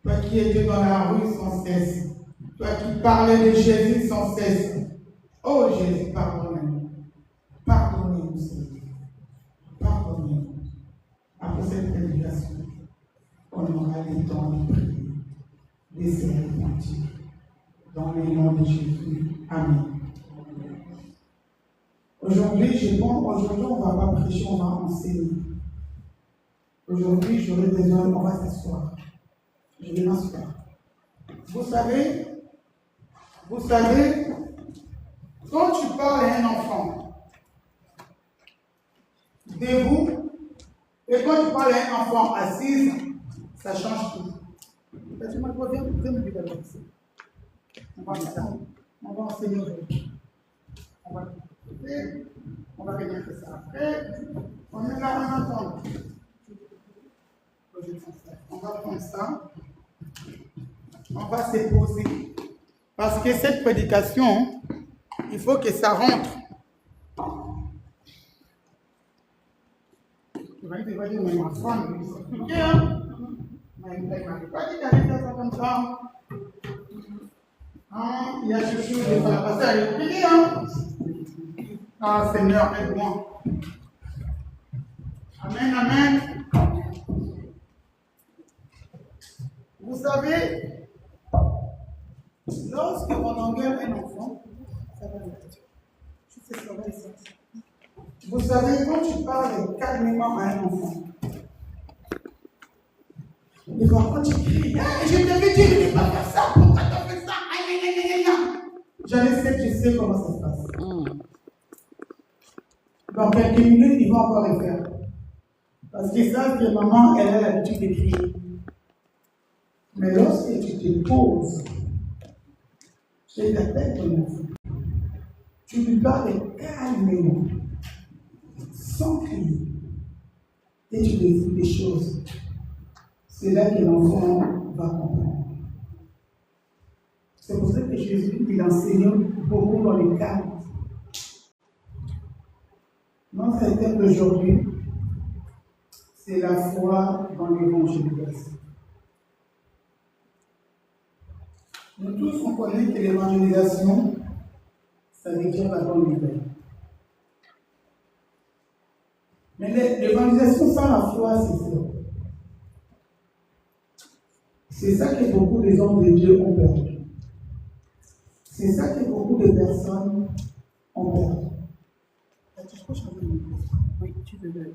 Toi qui étais dans la rue sans cesse. Toi qui parlais de Jésus sans cesse. Oh Jésus, pardonnez-nous. Pardonnez-nous, Seigneur. Pardonnez-nous. Après cette prédication, on aura le temps de prier, de se repentir. Dans le nom de Jésus. Amen. Aujourd'hui, on ne va pas prêcher, on va enseigner. Aujourd'hui, j'aurai besoin, on va s'asseoir. Je vais m'asseoir. Vous savez, quand tu parles à un enfant, debout, et quand tu parles à un enfant assise, ça change tout. Tu m'as pas bien me dire ça. On va faire ça. On va enseigner aujourd'hui. On va venir faire ça après. On est là en attendant. On va prendre ça. On va se poser. Parce que cette prédication, il faut que ça rentre. Tu vas dire, mais ma femme, il s'est expliqué, hein? Mais il ne m'avait pas dit qu'elle allait faire ça comme ça. Hein? Il y a chouchou, il va passer à l'expliquer, hein? Ah, Seigneur, aide-moi. Amen, amen. Vous savez, lorsque on engueule un enfant, ça va le faire. Vous savez, quand tu parles calmement à un enfant, il va quand tu cries, ah, je t'avais dit de ne pas faire ça, pourquoi tu as fait ça? Je sais comment ça se passe. Dans quelques minutes, ils vont encore le faire. Parce qu'ils savent que maman, elle a l'habitude de crier. Mais lorsque tu te poses, tu t'appelles ton enfant, tu lui parles calmement, sans crier, et tu lui dis des choses. C'est là que l'enfant va comprendre. C'est pour ça que Jésus, il enseigne beaucoup dans les cadres. Notre thème d'aujourd'hui, c'est la foi dans l'évangélisation. Nous tous, on connaît que l'évangélisation, ça veut dire la bonne nouvelle. Mais l'évangélisation sans la foi, c'est ça. C'est ça que beaucoup des hommes de Dieu ont perdu. C'est ça que beaucoup de personnes ont perdu. Tu peux changer de micro? Oui, tu veux le.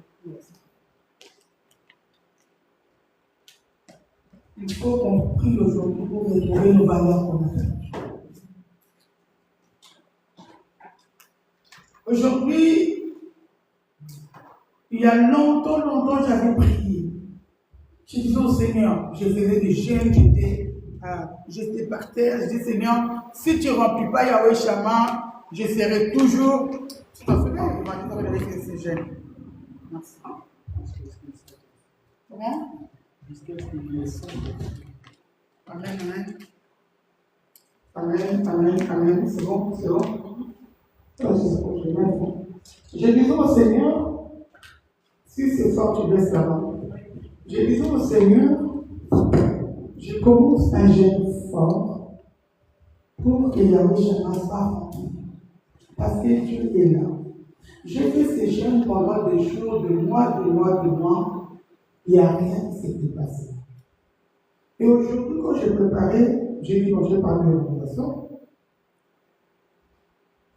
Il faut qu'on prie aujourd'hui pour retrouver nos valeurs qu'on a perdues. Aujourd'hui, il y a longtemps, j'avais prié. Je disais au Seigneur, je faisais des jeûnes, j'étais par terre, je dis Seigneur, si tu ne remplis pas Yahweh Shammah, je serai toujours. Tu t'en souviens, il m'a dit qu'on avait fait ces jeûnes. Merci. Comment? Amen, amen. Amen, amen, amen. C'est bon, c'est bon. Je disais au Seigneur, si c'est fort, tu laisses là-bas. Je disais au Seigneur, je commence un jeûne fort pour que Yahweh Shammah soit rempli. Parce que Dieu est là. J'ai fait ces jeûnes pendant des jours, des mois. Il n'y a rien qui s'était passé. Et aujourd'hui, quand j'ai préparé, j'ai dit, quand je parle de l'évaluation,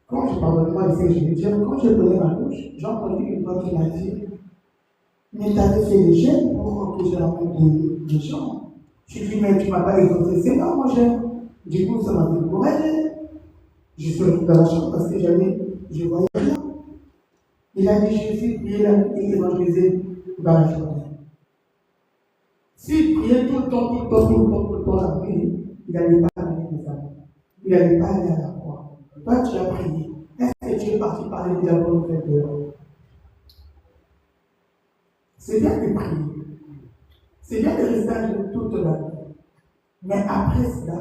quand je parle de moi ici, je vais dire, quand je prenais ma bouche, j'ai entendu une voix qui m'a dit, mais tu avais fait des jeûnes pour que je rencontre des gens. Je lui ai dit, mais tu ne m'as pas exaucé, c'est pas moi j'aime. Du coup, ça m'a découragé. Je suis retourné dans la chambre parce que je voyais rien. Il a dit, Jésus, priez et évangélisez dans la journée. S'il priait tout le temps la prière, il n'allait pas aller des amis. Il n'allait pas aller à la croix. Toi, tu as prié. Est-ce que tu es parti parler de la bonne nouvelle dehors? C'est bien de prier. C'est bien de rester à Dieu toute la vie. Mais après cela,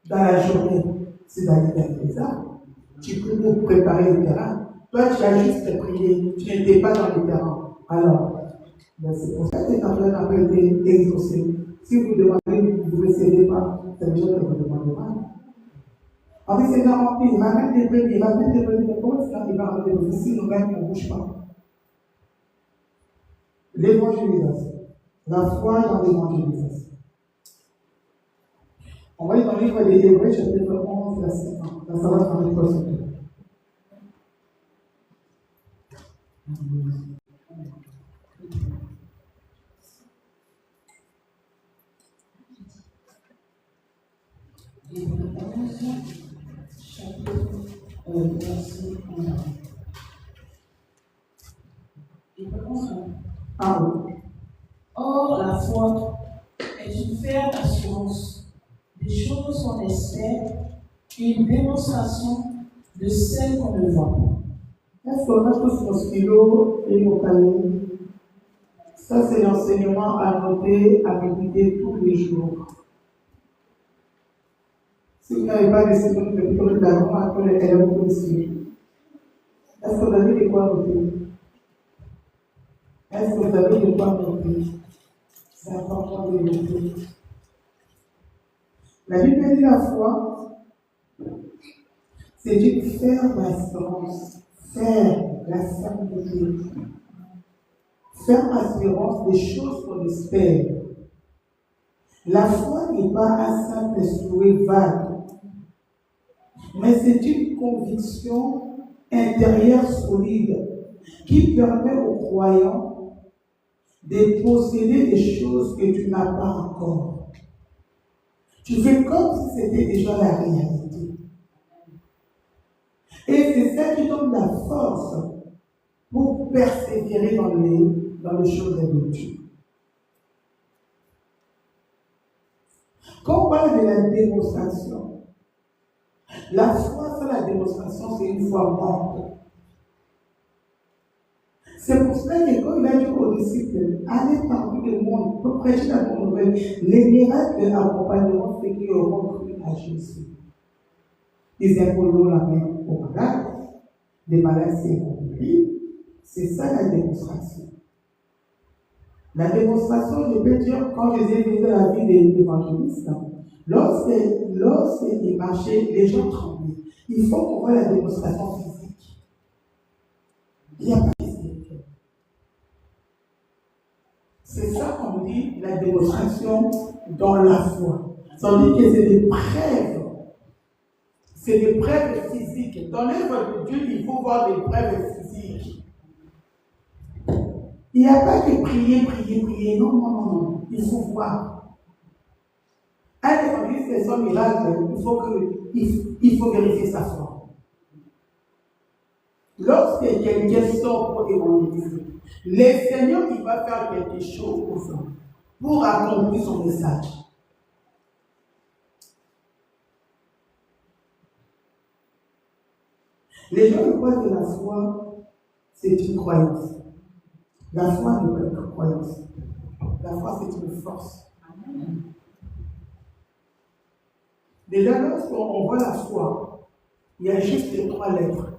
dans la journée, c'est d'aller dans les arbres. Tu peux pour préparer le terrain. Toi, tu as juste prié. Tu n'étais pas dans le terrain. Alors, ben c'est pour ça que ta prière n'a pas été exaucée. Si vous demandez, vous ne recevez pas, ça veut dire que vous demandez pas. En fait, c'est là, il va mettre des brebis, mais comment est-ce qu'il va mettre des brebis si nous-mêmes, on ne bouge pas? L'évangélisation. La foi dans l'évangélisation. On va y dans le livre des Hébreux, chapitre 11, verset 1. Là, ça va dans le poste. Hébreux 11, chapitre verset 1. Hébreux 11, 1. Ah oui. Or, la foi est une ferme assurance des choses qu'on espère et une démonstration de celles qu'on ne voit pas. Est-ce qu'on a tous nos stylos et nos cahiers? Ça, c'est l'enseignement à noter, à méditer tous les jours. Si vous n'avez pas de stylos, de stylos d'avant, après les élèves pour le suivre. Est-ce que vous avez de quoi noter? Est-ce que vous avez de quoi noter? C'est important de noter. La Bible dit la foi, c'est une ferme assurance, ferme, la fermeté. Ferme assurance des choses qu'on espère. La foi n'est pas un simple souhait vague, mais c'est une conviction intérieure solide qui permet aux croyants de posséder des choses que tu n'as pas encore. Tu fais comme si c'était déjà la réalité. Et c'est ça qui donne la force pour persévérer dans les choses de Dieu. Quand on parle de la démonstration, la foi sans la démonstration, c'est une foi morte. C'est pour cela que quand il a dit aux disciples, allez parmi le monde pour prêcher la bonne nouvelle, les miracles accompagneront ceux qui auront cru à Jésus. Ils imposeront la main aux malades, les malades seront guéris. C'est ça la démonstration. La démonstration, je peux dire, quand Jésus faisait la vie des évangélistes, lorsqu'il marchait, les gens tremblaient. Il faut qu'on voit la démonstration physique. Il n'y a pas de spirituel. C'est ça qu'on dit la démonstration dans la foi. Ça veut dire que c'est des preuves. C'est des preuves physiques. Dans l'œuvre de Dieu, il faut voir des preuves physiques. Il n'y a pas que prier. Non. Il faut voir. Un évangéliste fait son miracle, il faut vérifier sa foi. Lorsque quelqu'un sort pour évangéliser, le Seigneur il va faire quelque chose pour accomplir son message. Les gens croient que la foi, c'est une croyance. La foi n'est pas une croyance. La foi, c'est une force. Déjà, lorsqu'on voit la foi, il y a juste les 3 lettres.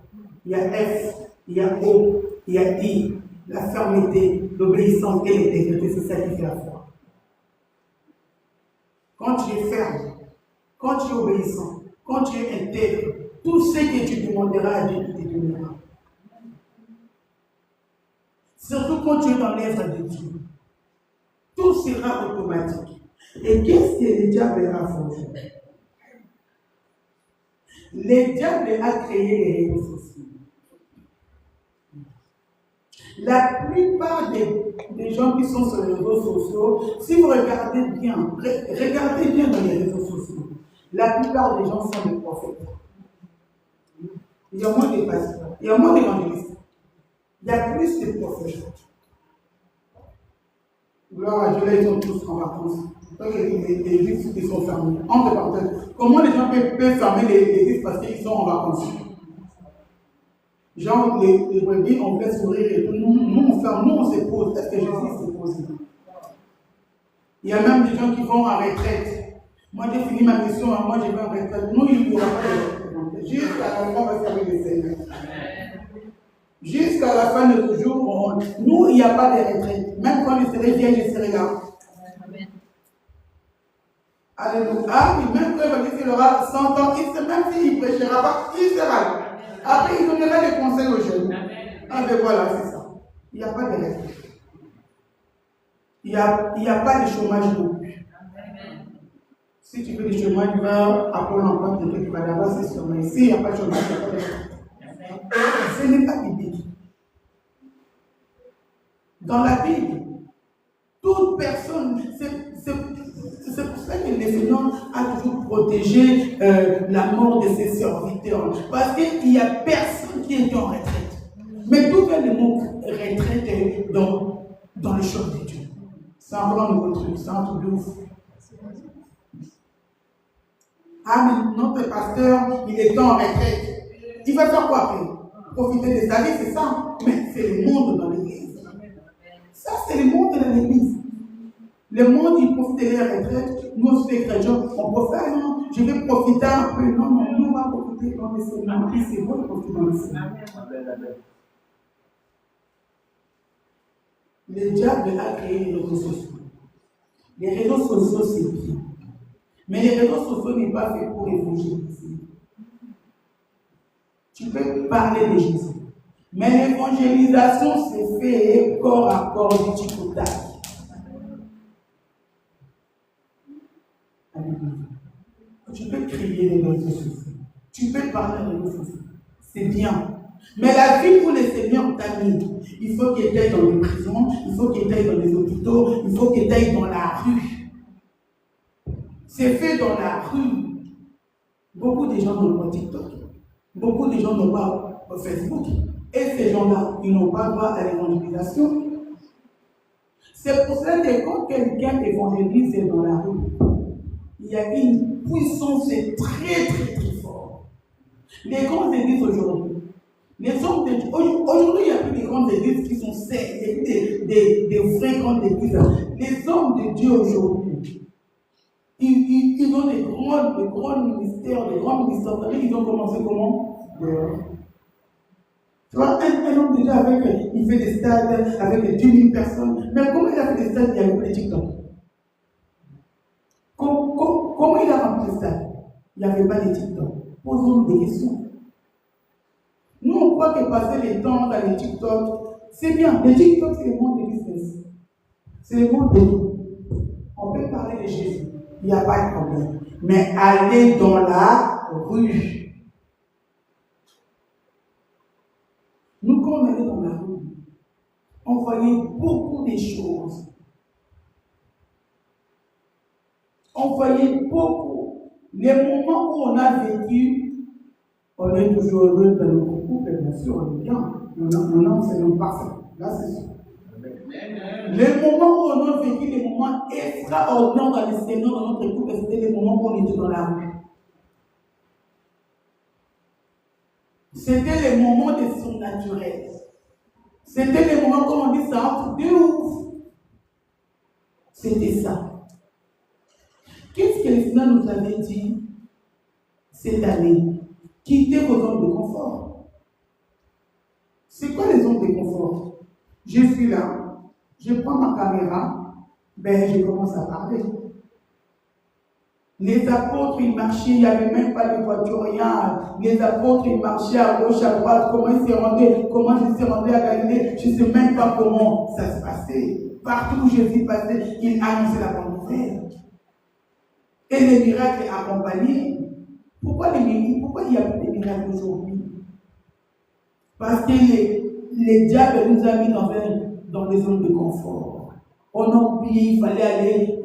Il y a F, il y a O, il y a I. La fermeté, l'obéissance et l'intégrité, c'est ça qui fait la foi. Quand tu es ferme, quand tu es obéissant, quand tu es intègre, tout ce que tu demanderas à Dieu, il te donnera. Surtout quand tu es dans l'œuvre de Dieu. Tout sera automatique. Et qu'est-ce que le diable a fait? Le diable a créé les réseaux sociaux. La plupart des gens qui sont sur les réseaux sociaux, si vous regardez bien dans les réseaux sociaux, la plupart des gens sont des prophètes. Il y a moins de pasteurs, il y a moins d'évangélistes. Il y a plus de prophètes. Gloire à Dieu, là, ils sont tous en vacances. Donc, les églises qui sont fermées. Entre parenthèses, comment les gens peuvent fermer les églises parce qu'ils sont en vacances? Genre, les brebis, on laisse mourir et tout. Nous, on ferme, nous, on se pose. Est-ce que Jésus se pose? Il y a même des gens qui vont en retraite. Moi, j'ai fini ma mission, moi, je vais en retraite. Nous, il n'y aura pas de retraite. Jusqu'à la fin, on va servir le Seigneur. Jusqu'à la fin de nos jours, nous, il n'y a pas de retraite. Même quand je serai vieille, je serai là. Alléluia. Oui, même quand il va dire qu'il aura 100 ans, même s'il ne prêchera pas, il sera là. Après, il donnera des conseils aux jeunes. Ah ben voilà, c'est ça. Il n'y a pas de respect. Il n'y a pas de chômage non plus. Si tu veux du chômage, tu vas à Pôle emploi, quelqu'un qui va là-bas, c'est sûr. Mais s'il n'y a pas de chômage, il n'y a pas de respect. Ce n'est pas biblique. Dans la Bible, toute personne, c'est pour ça que le Seigneur a toujours protégé la mort de ses serviteurs. Parce qu'il n'y a personne qui est en retraite. Mais d'où vient le mot retraite dans les choses de Dieu? C'est un grand nouveau truc, c'est un truc de ouf. Ah, mais notre pasteur, il est en retraite. Il va faire quoi après? Profiter de sa vie, c'est ça. Mais c'est le monde dans l'église. Ça, c'est le monde dans l'église. Le monde, il profite de la retraite. Nous aussi, les chrétiens, on profite. Non, je vais profiter un peu. Non, nous, on va profiter dans le Seigneur. Et c'est bon de profiter dans le Seigneur. Le diable a créé les réseaux sociaux. Les réseaux sociaux, c'est bien. Mais les réseaux sociaux n'est pas fait pour évangéliser. Tu peux parler de Jésus. Mais l'évangélisation, c'est fait corps à corps du chicotage. Tu peux crier les réseaux sociaux. Tu peux parler des réseaux sociaux. C'est bien. Mais la vie où le Seigneur t'a mis, il faut qu'il aille dans les prisons, il faut qu'il aille dans les hôpitaux, il faut qu'il aille dans la rue. C'est fait dans la rue. Beaucoup de gens n'ont pas TikTok. Beaucoup de gens n'ont pas Facebook. Et ces gens-là, ils n'ont pas droit à l'évangélisation. C'est pour cela que quand quelqu'un évangélise dans la rue, il y a une puissance très très très forte. Les grandes églises aujourd'hui, aujourd'hui il n'y a plus de grandes églises qui sont saines, il n'y a plus des vraies grandes églises. Les hommes de Dieu aujourd'hui, ils ont des grands ministères, ils ont commencé comment? Tu vois, un homme déjà il fait des stades avec 10 000 personnes. Mais comment il a fait des stades il y avait les TikTok? Comment il a rempli les stades? Il n'y avait pas de TikTok. Posons-nous des questions. Nous, on croit que passer le temps dans les TikTok, c'est bien. Les TikTok, c'est le monde des business. C'est le monde de tout. On peut parler de Jésus. Il n'y a pas de problème. Mais aller dans la rue. Nous, quand on allait dans la rue, on voyait beaucoup de choses. On voyait beaucoup. Les moments où on a vécu, on est toujours heureux dans notre couple, bien sûr, on est bien. Non, c'est non parfait. Là, c'est sûr. Les moments où on a vécu des moments extraordinaires dans le Seigneur, dans notre couple, c'était les moments où on était dans la rue. C'était les moments de surnaturel. C'était les moments, comme on dit, ça un truc de ouf. C'était ça. Qu'est-ce que le Seigneur nous avait dit cette année? Quittez vos zones de confort. C'est quoi les zones de confort? Je suis là, je prends ma caméra, je commence à parler. Les apôtres, ils marchaient, il n'y avait même pas de voiture, rien. Les apôtres, ils marchaient à gauche, à droite. Comment ils se rendaient à Galilée? Je ne sais même pas comment ça se passait. Partout où Jésus passait, il annonçait la bonne nouvelle. Et les miracles accompagnés. Pourquoi il n'y a plus de miracles aujourd'hui? Parce que les diables nous ont mis dans des zones de confort. On a oublié, il fallait aller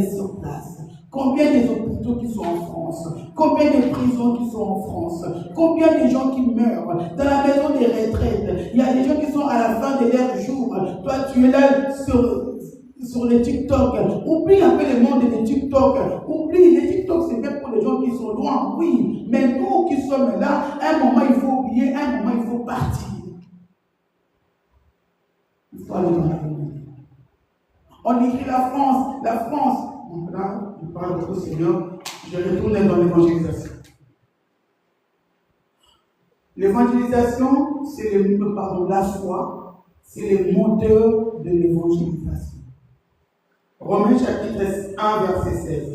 sur place. Combien des hôpitaux qui sont en France? Combien de prisons qui sont en France? Combien de gens qui meurent dans la maison des retraites? Il y a des gens qui sont à la fin de leur jour. Toi, tu es là sur les TikTok. Oublie un peu le monde des TikTok. Oublie, les TikTok, c'est bien pour les gens qui sont loin, oui. Mais nous qui sommes là, un moment il faut oublier, un moment il faut partir. Il faut aller dans la vie. On écrit la France. Donc là, je parle de Seigneur, je retourne dans l'évangélisation. L'évangélisation, c'est la foi, c'est le moteur de l'évangélisation. Romains chapitre 1, verset 16.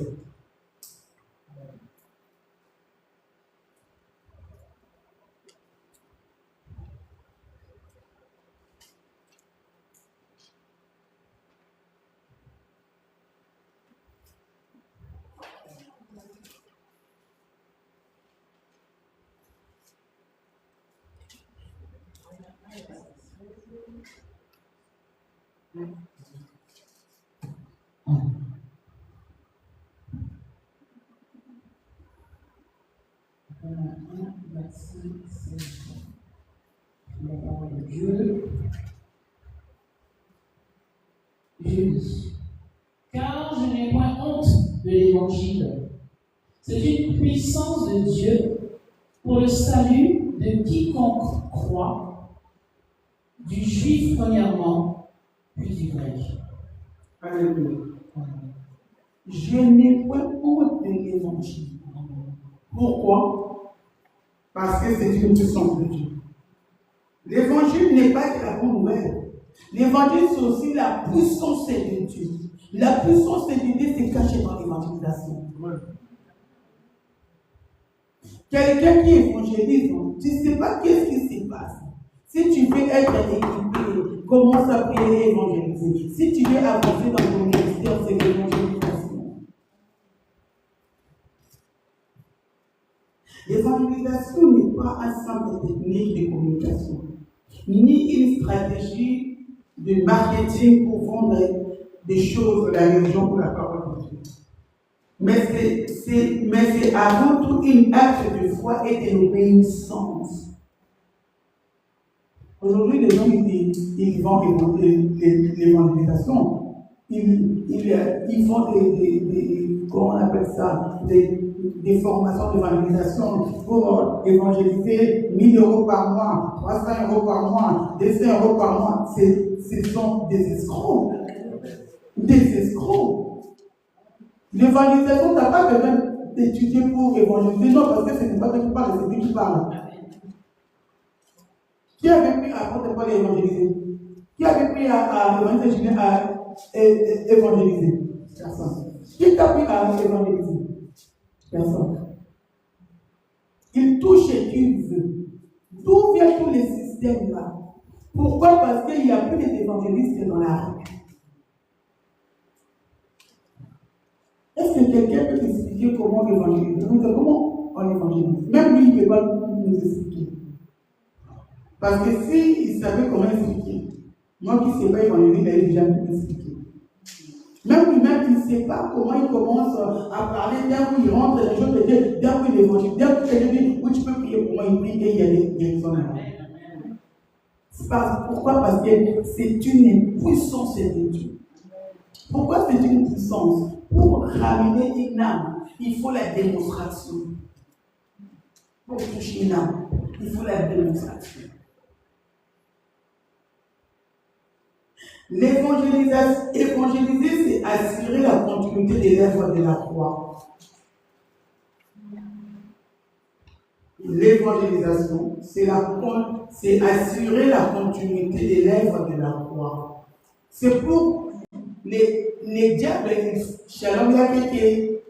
Je dis, car je n'ai point honte de l'évangile. C'est une puissance de Dieu pour le salut de quiconque croit, du juif premièrement, puis du grec. Alléluia. Je n'ai point honte de l'évangile. Pourquoi? Parce que c'est une puissance de Dieu. L'évangile n'est pas que la bonne nouvelle. L'évangile, c'est aussi la puissance de Dieu. La puissance de Dieu, c'est caché dans l'évangélisation. Quelqu'un qui évangélise, tu ne sais pas qu'est-ce qui se passe. Si tu veux être équipé, commence à prier et évangéliser. Si tu veux avancer dans ton ministère, c'est l'évangélisation. L'évangélisation n'est pas un simple technique de communication, ni une stratégie de marketing pour vendre des choses de la religion ou la parole de Dieu. Mais c'est avant tout un acte de foi et d'obéissance. Aujourd'hui, les gens ils vendent l'évangélisation. Ils font comment on appelle ça, des formations d'évangélisation pour évangéliser 1 000 € par mois, 300 € par mois, 200 € par mois. Ce sont des escrocs. Des escrocs. L'évangélisation, tu n'as pas besoin d'étudier pour évangéliser. Non, parce que ce n'est pas toi qui parle, c'est lui qui parle. Qui avait pris à apprendre à évangéliser? Qui avait pris à évangéliser? Personne. Qui t'a pris à évangéliser? Personne. Il touche ce qu'il veut. D'où viennent tous les systèmes là? Pourquoi? Parce qu'il n'y a plus d'évangélistes dans la rue. Est-ce que quelqu'un peut expliquer comment évangéliser? Comment on évangélise? Même lui, il ne peut pas nous expliquer. Parce que s'il savait comment expliquer, moi qui ne sais pas évangéliser, il avait déjà pu m'expliquer. Même lui-même, il ne sait pas comment il commence à parler, d'un coup il rentre dans les choses de Dieu, d'un coup il évangélise, d'un coup il dit, oui, tu peux prier pour moi, il prie et il y a des hommes. Pourquoi? Parce que c'est une puissance de Dieu. Pourquoi c'est une puissance? Pour ramener une âme, il faut la démonstration. Pour toucher une âme, il faut la démonstration. Évangéliser, c'est assurer la continuité des œuvres de la croix. L'évangélisation, c'est assurer la continuité des œuvres de la croix. C'est pour les diables, Shalom Yakeke.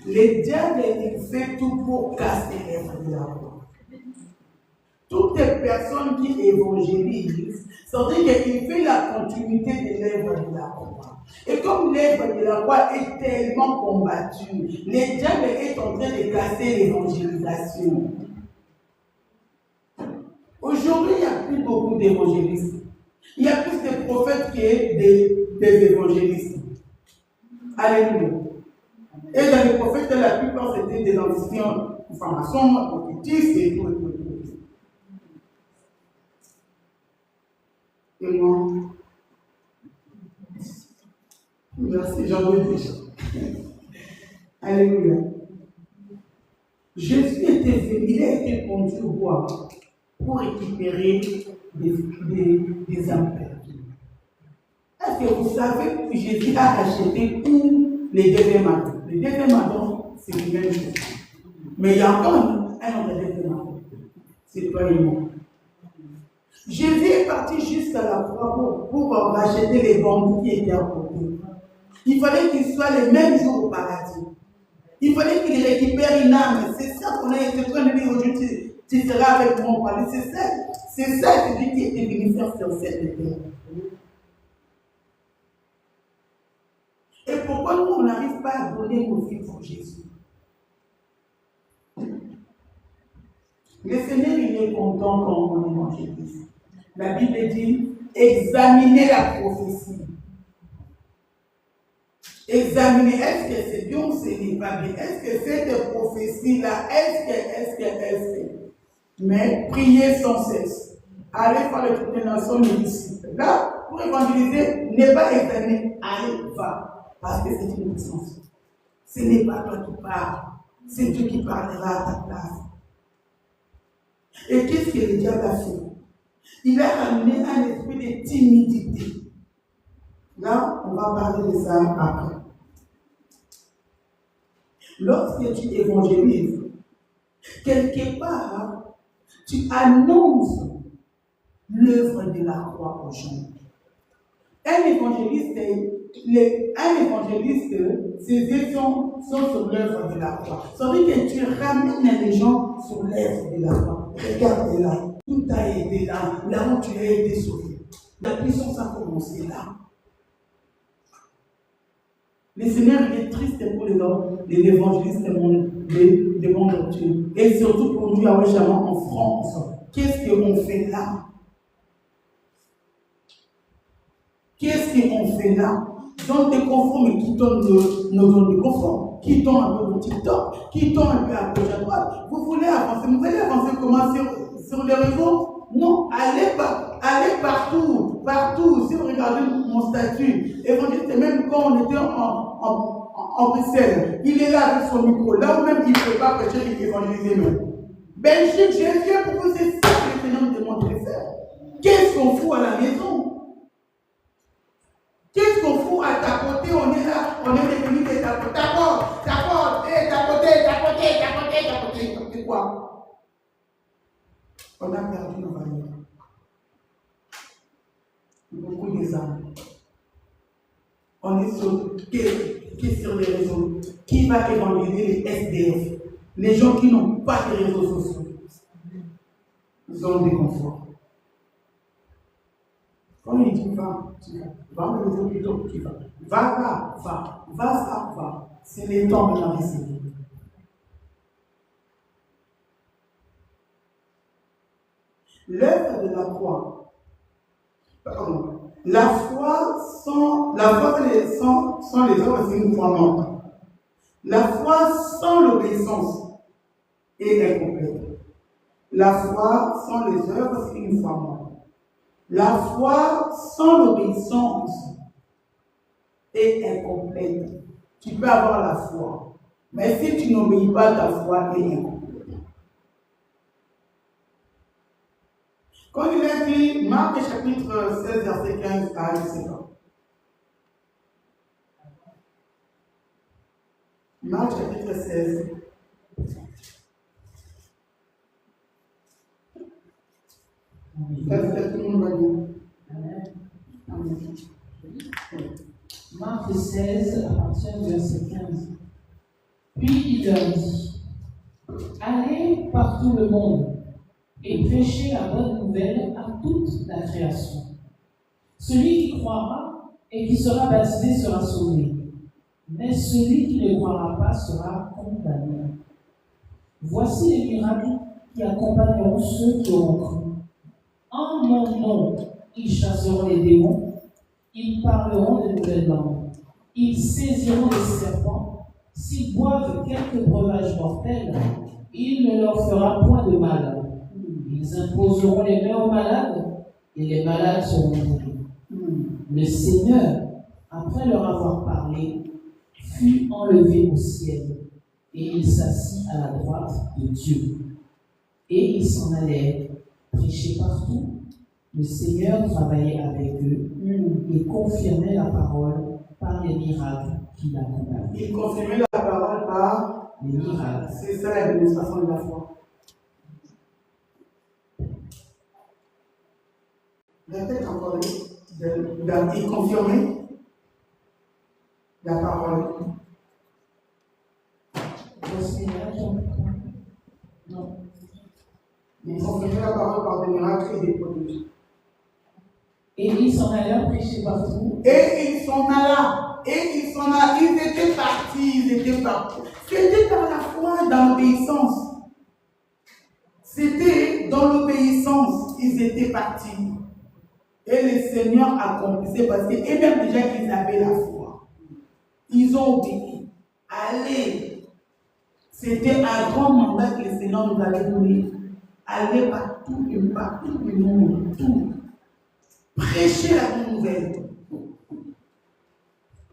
Les diables, ils font tout pour casser l'œuvre de la croix. Toutes les personnes qui évangélisent, ça veut dire qu'il fait la continuité de l'œuvre de la croix. Et comme l'œuvre de la croix est tellement combattue, les diables est en train de casser l'évangélisation. Aujourd'hui, il n'y a plus beaucoup d'évangélistes. Il y a plus de prophètes que des évangélistes. Alléluia. Et dans les prophètes, la plupart c'était des anciens francs-maçons, prophétistes et tout. Et moi, merci, j'en veux déjà. Alléluia. Jésus était venu, il a été conduit au bois pour récupérer des âmes perdues. Est-ce que vous savez que Jésus a acheté pour les deuxièmes adons? Les deuxièmes adons, c'est la même chose. Mais il y a encore un autre deuxième adon. C'est toi et moi. Jésus est parti jusqu'à la croix pour racheter les bandits qui étaient à côté. Il fallait qu'ils soient les mêmes jours au paradis. Il fallait qu'il récupère une âme. C'est ça qu'on a été en train de dire aujourd'hui. Tu seras avec moi au paradis. C'est ça que Dieu qui était venu faire sur cette terre. Et pourquoi nous, on n'arrive pas à donner nos vies pour Jésus? Le Seigneur, il est content quand on évangélise. La Bible dit, examinez la prophétie. Examinez, est-ce que c'est bien ou ce n'est pas bien? Est-ce que cette prophétie-là, est-ce que. Mais priez sans cesse. Allez faire le toutes les nations, les disciples. Là, pour évangéliser, n'est pas examiner, allez, va. Parce que c'est une puissance. Ce n'est pas toi qui parles, c'est Dieu qui parlera à ta place. Et qu'est-ce que le diable a fait? Il a amené un esprit de timidité. Là, on va parler de ça après. Lorsque tu évangélises, quelque part, tu annonces l'œuvre de la croix aux gens. Un évangéliste, ses yeux sont sur l'œuvre de la croix. Ça veut dire que tu ramènes les gens sur l'œuvre de la croix. Regarde là, tout a été là, là où tu as été sauvé. La puissance a commencé là. Le Seigneur est triste pour les évangélistes du monde entier. Et surtout pour nous, à Ouéchama, en France. Qu'est-ce qu'on fait là? Qu'est-ce qu'on fait là? Dans des conformes qui donnent nos zones de confort, qui donnent un peu de TikTok, qui donnent un peu à gauche à droite. Vous voulez avancer? Vous allez avancer comment sur les réseaux? Non, allez partout, partout. Si vous regardez mon statut, évangéliste, même quand on était en Bruxelles, il est là avec son micro. Là où même il ne peut pas prêcher, il évangélise même. Belgique, j'ai viens pour vous, c'est ça que le Seigneur me demande de faire. Qu'est-ce qu'on fout à la maison? Qu'est-ce qu'on fout à tapoter? On est là, on est devenu des tapotes. Tapoter quoi? On a perdu nos valeurs. Beaucoup des âmes. On est sur les réseaux. Qui va évangéliser les SDF? Les gens qui n'ont pas de réseaux sociaux. Ils ont des conforts. Quand il dit va, tu vas. Va me lever plutôt, tu vas. Va. C'est le temps de la réciter. L'œuvre de la croix. Pardon. La foi sans les œuvres, c'est une foi morte. La foi sans l'obéissance est incomplète. La foi sans les œuvres, c'est une foi morte. La foi sans l'obéissance est incomplète. Tu peux avoir la foi, mais si tu n'obéis pas, ta foi est incomplète. Quand il a dit, Marc chapitre 16, verset 15 à 17 ans. Marc chapitre 16. Marc 16, à partir du verset 15. Puis il leur dit, allez par tout le monde et prêchez la bonne nouvelle à toute la création. Celui qui croira et qui sera baptisé sera sauvé, mais celui qui ne croira pas sera condamné. Voici les miracles qui accompagneront ceux qui auront cru. En mon nom, ils chasseront les démons, ils parleront de nouvelles langues, ils saisiront les serpents, s'ils boivent quelques breuvages mortels, il ne leur fera point de mal. Ils imposeront les mains aux malades, et les malades seront guéris. Le Seigneur, après leur avoir parlé, fut enlevé au ciel, et il s'assit à la droite de Dieu. Et ils s'en allèrent prêcher partout. Le Seigneur travaillait avec eux et confirmait la parole par les miracles qu'il accompagnait. Il confirmait la parole par les miracles. C'est ça la démonstration de la foi. peut-être encore de confirmer la parole. Non. Mais confirmer la parole par des miracles et des prodiges. Et ils s'en allaient prêcher partout. Et ils s'en allaient. Ils étaient partis. C'était par la foi, dans l'obéissance. C'était dans l'obéissance, ils étaient partis. Et le Seigneur accomplissait parce que, et même déjà qu'ils avaient la foi, ils ont obéi. Allez, c'était un grand mandat que le Seigneur nous avait donné. Allez partout le monde, tout. Prêchez la bonne nouvelle.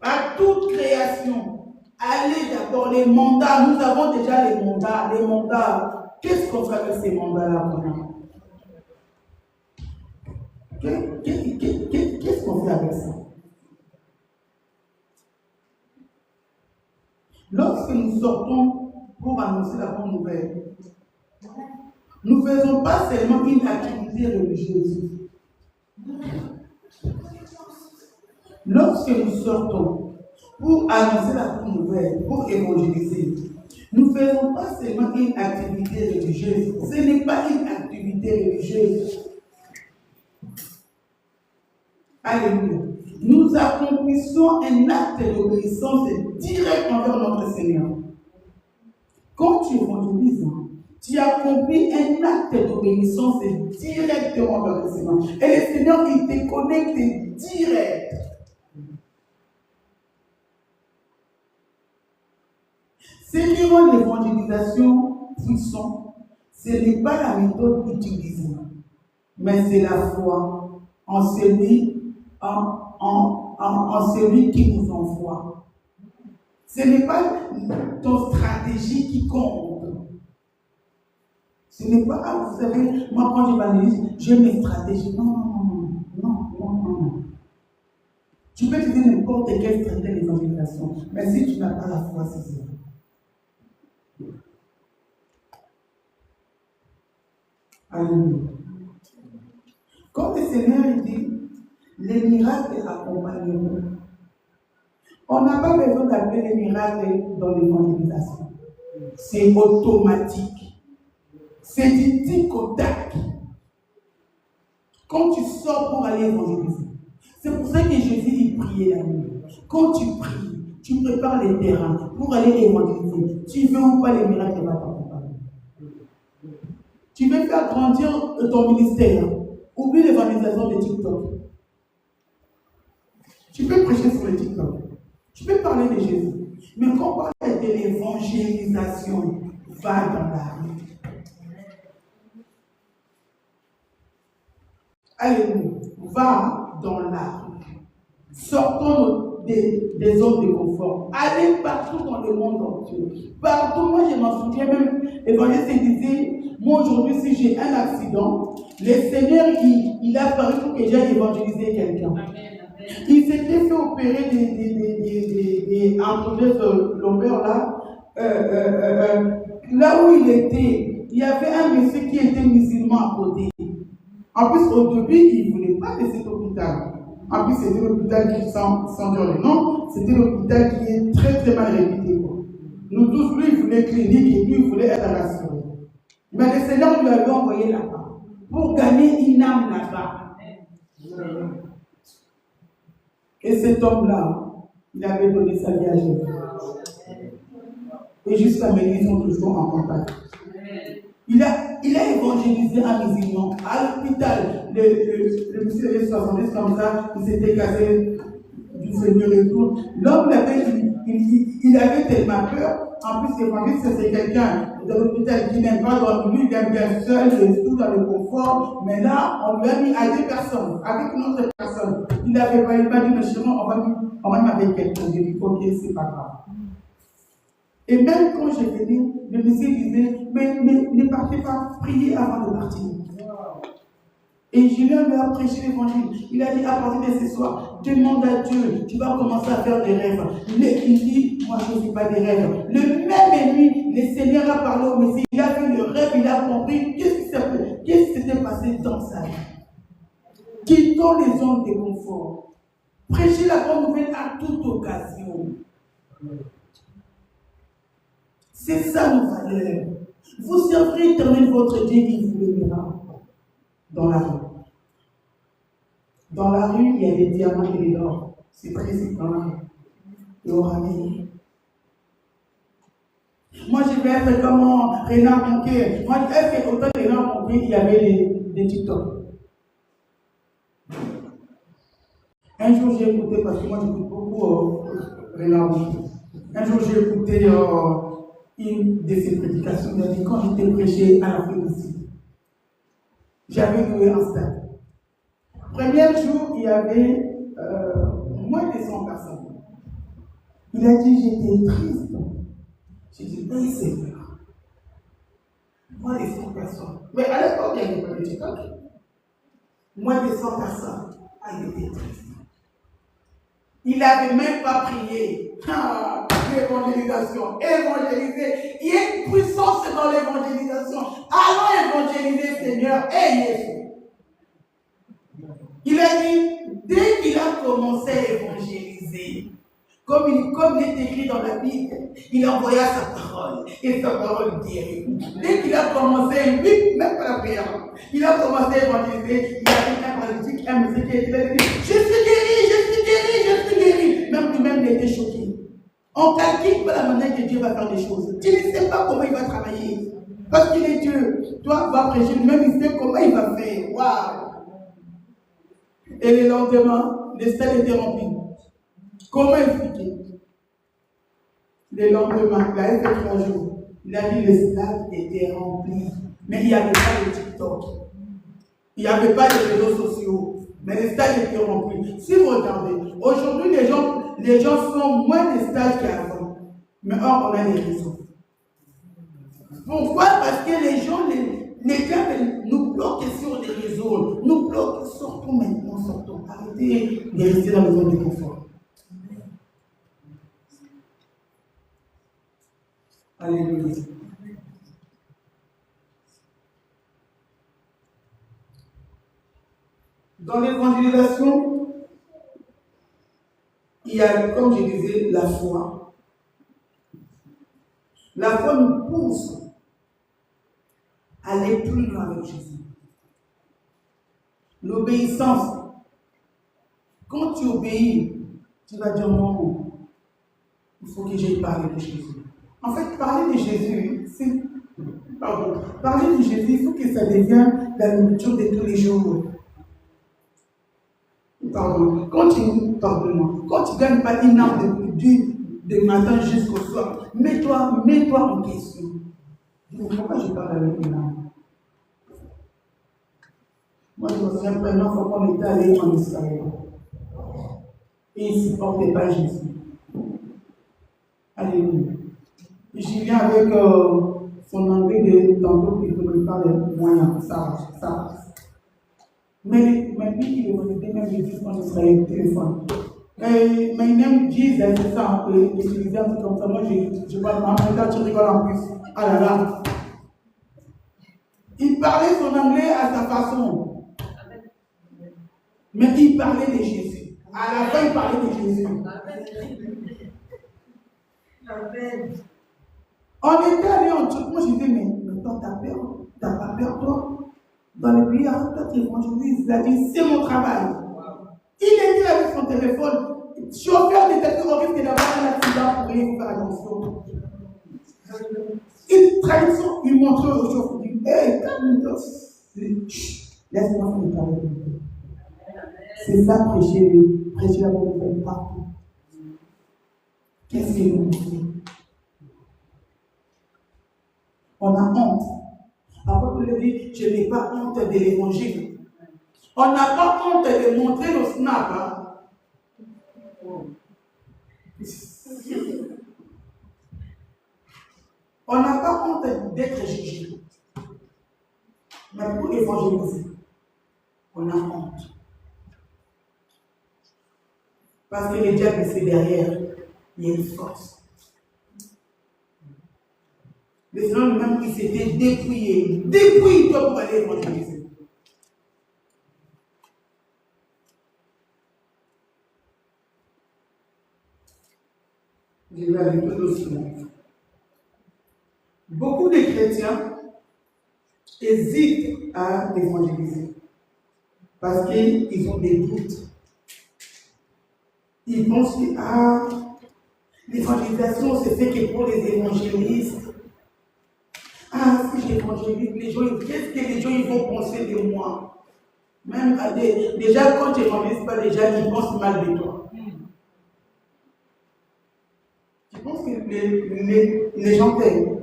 À toute création. Allez d'abord les mandats. Nous avons déjà les mandats. Qu'est-ce qu'on fait avec ces mandats-là maintenant? Qu'est-ce qu'on fait avec ça? Lorsque nous sortons pour annoncer la bonne nouvelle, nous ne faisons pas seulement une activité religieuse. Lorsque nous sortons pour annoncer la bonne nouvelle, pour évangéliser, nous ne faisons pas seulement une activité religieuse. Ce n'est pas une activité religieuse. Alléluia. Nous accomplissons un acte d'obéissance direct envers notre Seigneur. Quand tu évangélises, tu accomplis un acte d'obéissance directement envers le Seigneur. Et le Seigneur, il te connecte direct. Ce qui rend l'évangélisation puissante, ce n'est pas la méthode utilisée, mais c'est la foi en celui qui nous envoie. Ce n'est pas ton stratégie qui compte. Ce n'est pas, vous savez, moi quand j'évangélise, j'ai mes stratégies. Non. Tu peux utiliser n'importe quelle stratégie d'évangélisation, mais si tu n'as pas la foi, c'est ça. Alléluia. Quand le Seigneur dit, les miracles accompagneront. On n'a pas besoin d'appeler les miracles dans l'évangélisation. C'est automatique. C'est du tic au tac. Quand tu sors pour aller évangéliser, c'est pour ça que Jésus dit prier la nuit. Quand tu pries, tu prépares les terrains pour aller évangéliser. Tu veux ou pas les miracles va t'accompagner. Tu veux faire grandir ton ministère. Oublie l'évangélisation de TikTok. Tu peux prêcher sur le TikTok. Tu peux parler de Jésus. Mais quand on parle de l'évangélisation, va dans la rue. Alléluia. Va dans la rue. Sortons des zones de confort. Allez partout dans le monde entier. Partout, moi je m'en souviens même, l'évangéliste disait, moi aujourd'hui si j'ai un accident, le Seigneur il a fallu pour que j'aille évangéliser quelqu'un. Il s'était fait opérer des entrées lombaires là. Là où il était, il y avait un monsieur qui était musulman à côté. En plus, au début, il ne voulait pas de cet hôpital. En plus, c'était l'hôpital qui, sans dire le nom, c'était l'hôpital qui est très très mal réputé. Nous tous, lui, il voulait clinique et lui, il voulait être rassuré. Mais le Seigneur lui avait envoyé là-bas pour gagner une âme là-bas. Et cet homme-là, il avait donné sa vie à Jésus. Et jusqu'à maintenant, ils sont toujours en contact. Il a évangélisé un musulman à l'hôpital. Le monsieur avait 70 comme ça, il s'était cassé du Seigneur et tout. L'homme, il avait tellement peur. En plus, l'évangéliste, c'est quelqu'un de l'hôpital qui n'aime pas dormir, il aime bien seul, il est tout dans le confort. Mais là, on lui a mis à 2 personnes, avec une autre personne. Il n'avait pas dit, mais chez moi, on va mettre avec quelqu'un. J'ai dit, ok, c'est pas grave. Et même quand j'ai venu, le monsieur disait, mais ne partez pas, priez avant de partir. Et Julien lui a prêché l'évangile. Il a dit, à partir de ce soir, demande à Dieu, tu vas commencer à faire des rêves. Il dit, moi je ne fais pas des rêves. Le même nuit, le Seigneur a parlé au Messie, il a vu le rêve, il a compris qu'est-ce qui s'était passé dans sa vie. Quittons les zones de confort. Prêchez la bonne nouvelle à toute occasion. C'est ça nos valeurs. Vous servirez éternel votre Dieu qui vous bénira dans la rue. Dans la rue, il y a des diamants et des or. C'est précis dans la rue. Et au ramener. Moi, je vais être comme Renard Monquet. Moi, je vais faire autant de Renard Monquet, il y avait des TikTok. Un jour, j'ai écouté, parce que moi, j'écoute beaucoup Renard Monquet. Un jour, j'ai écouté une de ses prédications. Il a dit, quand j'étais prêché à la Félicie, j'avais loué un stade. Premier jour, il y avait moins de 100 personnes. Il a dit, j'étais triste. J'ai dit, oui, Seigneur. Moins de 100 personnes. Mais à l'époque, il n'y avait pas de TikTok. Moins de 100 personnes. Ah, il était triste. Il n'avait même pas prié. Ah, l'évangélisation. Évangéliser. Il y a une puissance dans l'évangélisation. Allons évangéliser, Seigneur. Et Jésus. Il a dit, dès qu'il a commencé à évangéliser, comme il est écrit dans la Bible, il envoya sa parole et sa parole guérit. Dès qu'il a commencé, lui, même pas la prière, il a commencé à évangéliser, il a dit un paralytique, un monsieur qui était dit, je suis guéri. Même lui-même, il était choqué. On ne calcule pas la manière que Dieu va faire des choses. Tu ne sais pas comment il va travailler. Parce qu'il est Dieu. Toi, tu vas prêcher, lui-même, il sait comment il va faire. Waouh! Et le lendemain, le stade était rempli. Comment expliquer? Le lendemain, il a fait 3 jours. Il a dit le stade était rempli. Mais il n'y avait pas de TikTok. Il n'y avait pas de réseaux sociaux. Mais le stade était rempli. Si vous regardez, aujourd'hui, les gens font moins de stages qu'avant. Mais or, on a des réseaux. Pourquoi? Parce que les gens, les gars nous bloquent sur les réseaux. Nous bloquent. Sortons maintenant, sortons. Arrêtez de rester dans les zones de confort. Alléluia. Dans l'évangélisation, il y a, comme je disais, la foi. La foi nous pousse à aller plus loin avec Jésus. L'obéissance. Quand tu obéis, tu vas dire non, il faut que j'aille parler de Jésus. En fait, parler de Jésus, c'est. Pardon. Parler de Jésus, il faut que ça devienne la nourriture de tous les jours. Pardon. Quand tu gagnes pas une âme de matin jusqu'au soir, mets-toi en question. Pourquoi je parle avec une âme? Moi, je me souviens première fois qu'on était allé en Israël. Et ils ne supportaient pas Jésus. Alléluia. J'y viens avec son anglais de tantôt qui ne parle moyen. Ça va. Mais lui, il était même juste en Israël, téléphone. My name Jesus, c'est ça, utiliser un truc comme ça. Moi, je parle en même temps, tu rigoles en plus. Ah là là. Il parlait son anglais à sa façon. Mais il parlait de Jésus. À la fin, il parlait de Jésus. On était allé en Turquie. Moi, je disais, mais toi, t'as peur? T'as pas peur, toi? Dans les pays arabes, toi, tu évangélises. Il a dit, c'est mon travail. Il était avec son téléphone. Chauffeur des taxis, au risque d'avoir un accident pour rien faire attention. Une tradition, il montrait au chauffeur. Il dit, hey, calme-toi. Laisse-moi faire le travail. C'est ça, prêcher la bonne nouvelle partout. Qu'est-ce que nous dit? On a honte. Après, vous le dites, je n'ai pas honte de l'évangile. On n'a pas honte de montrer nos snaps. Hein? On n'a pas honte d'être jugé. Mais pour évangéliser, on a honte. Parce que le diable, c'est derrière. Il y a une force. Les gens même qui s'étaient dépouillés. Dépouille-toi pour aller évangéliser. Je vais aller tout doucement. Beaucoup de chrétiens hésitent à évangéliser parce qu'ils ont des doutes. Ils pensent que l'évangélisation c'est fait que pour les évangélistes. Si j'évangélise, les gens, qu'est-ce que les gens ils vont penser de moi? Même déjà quand tu n'évangélises pas, déjà ils pensent mal de toi. Je pense que les gens t'aiment.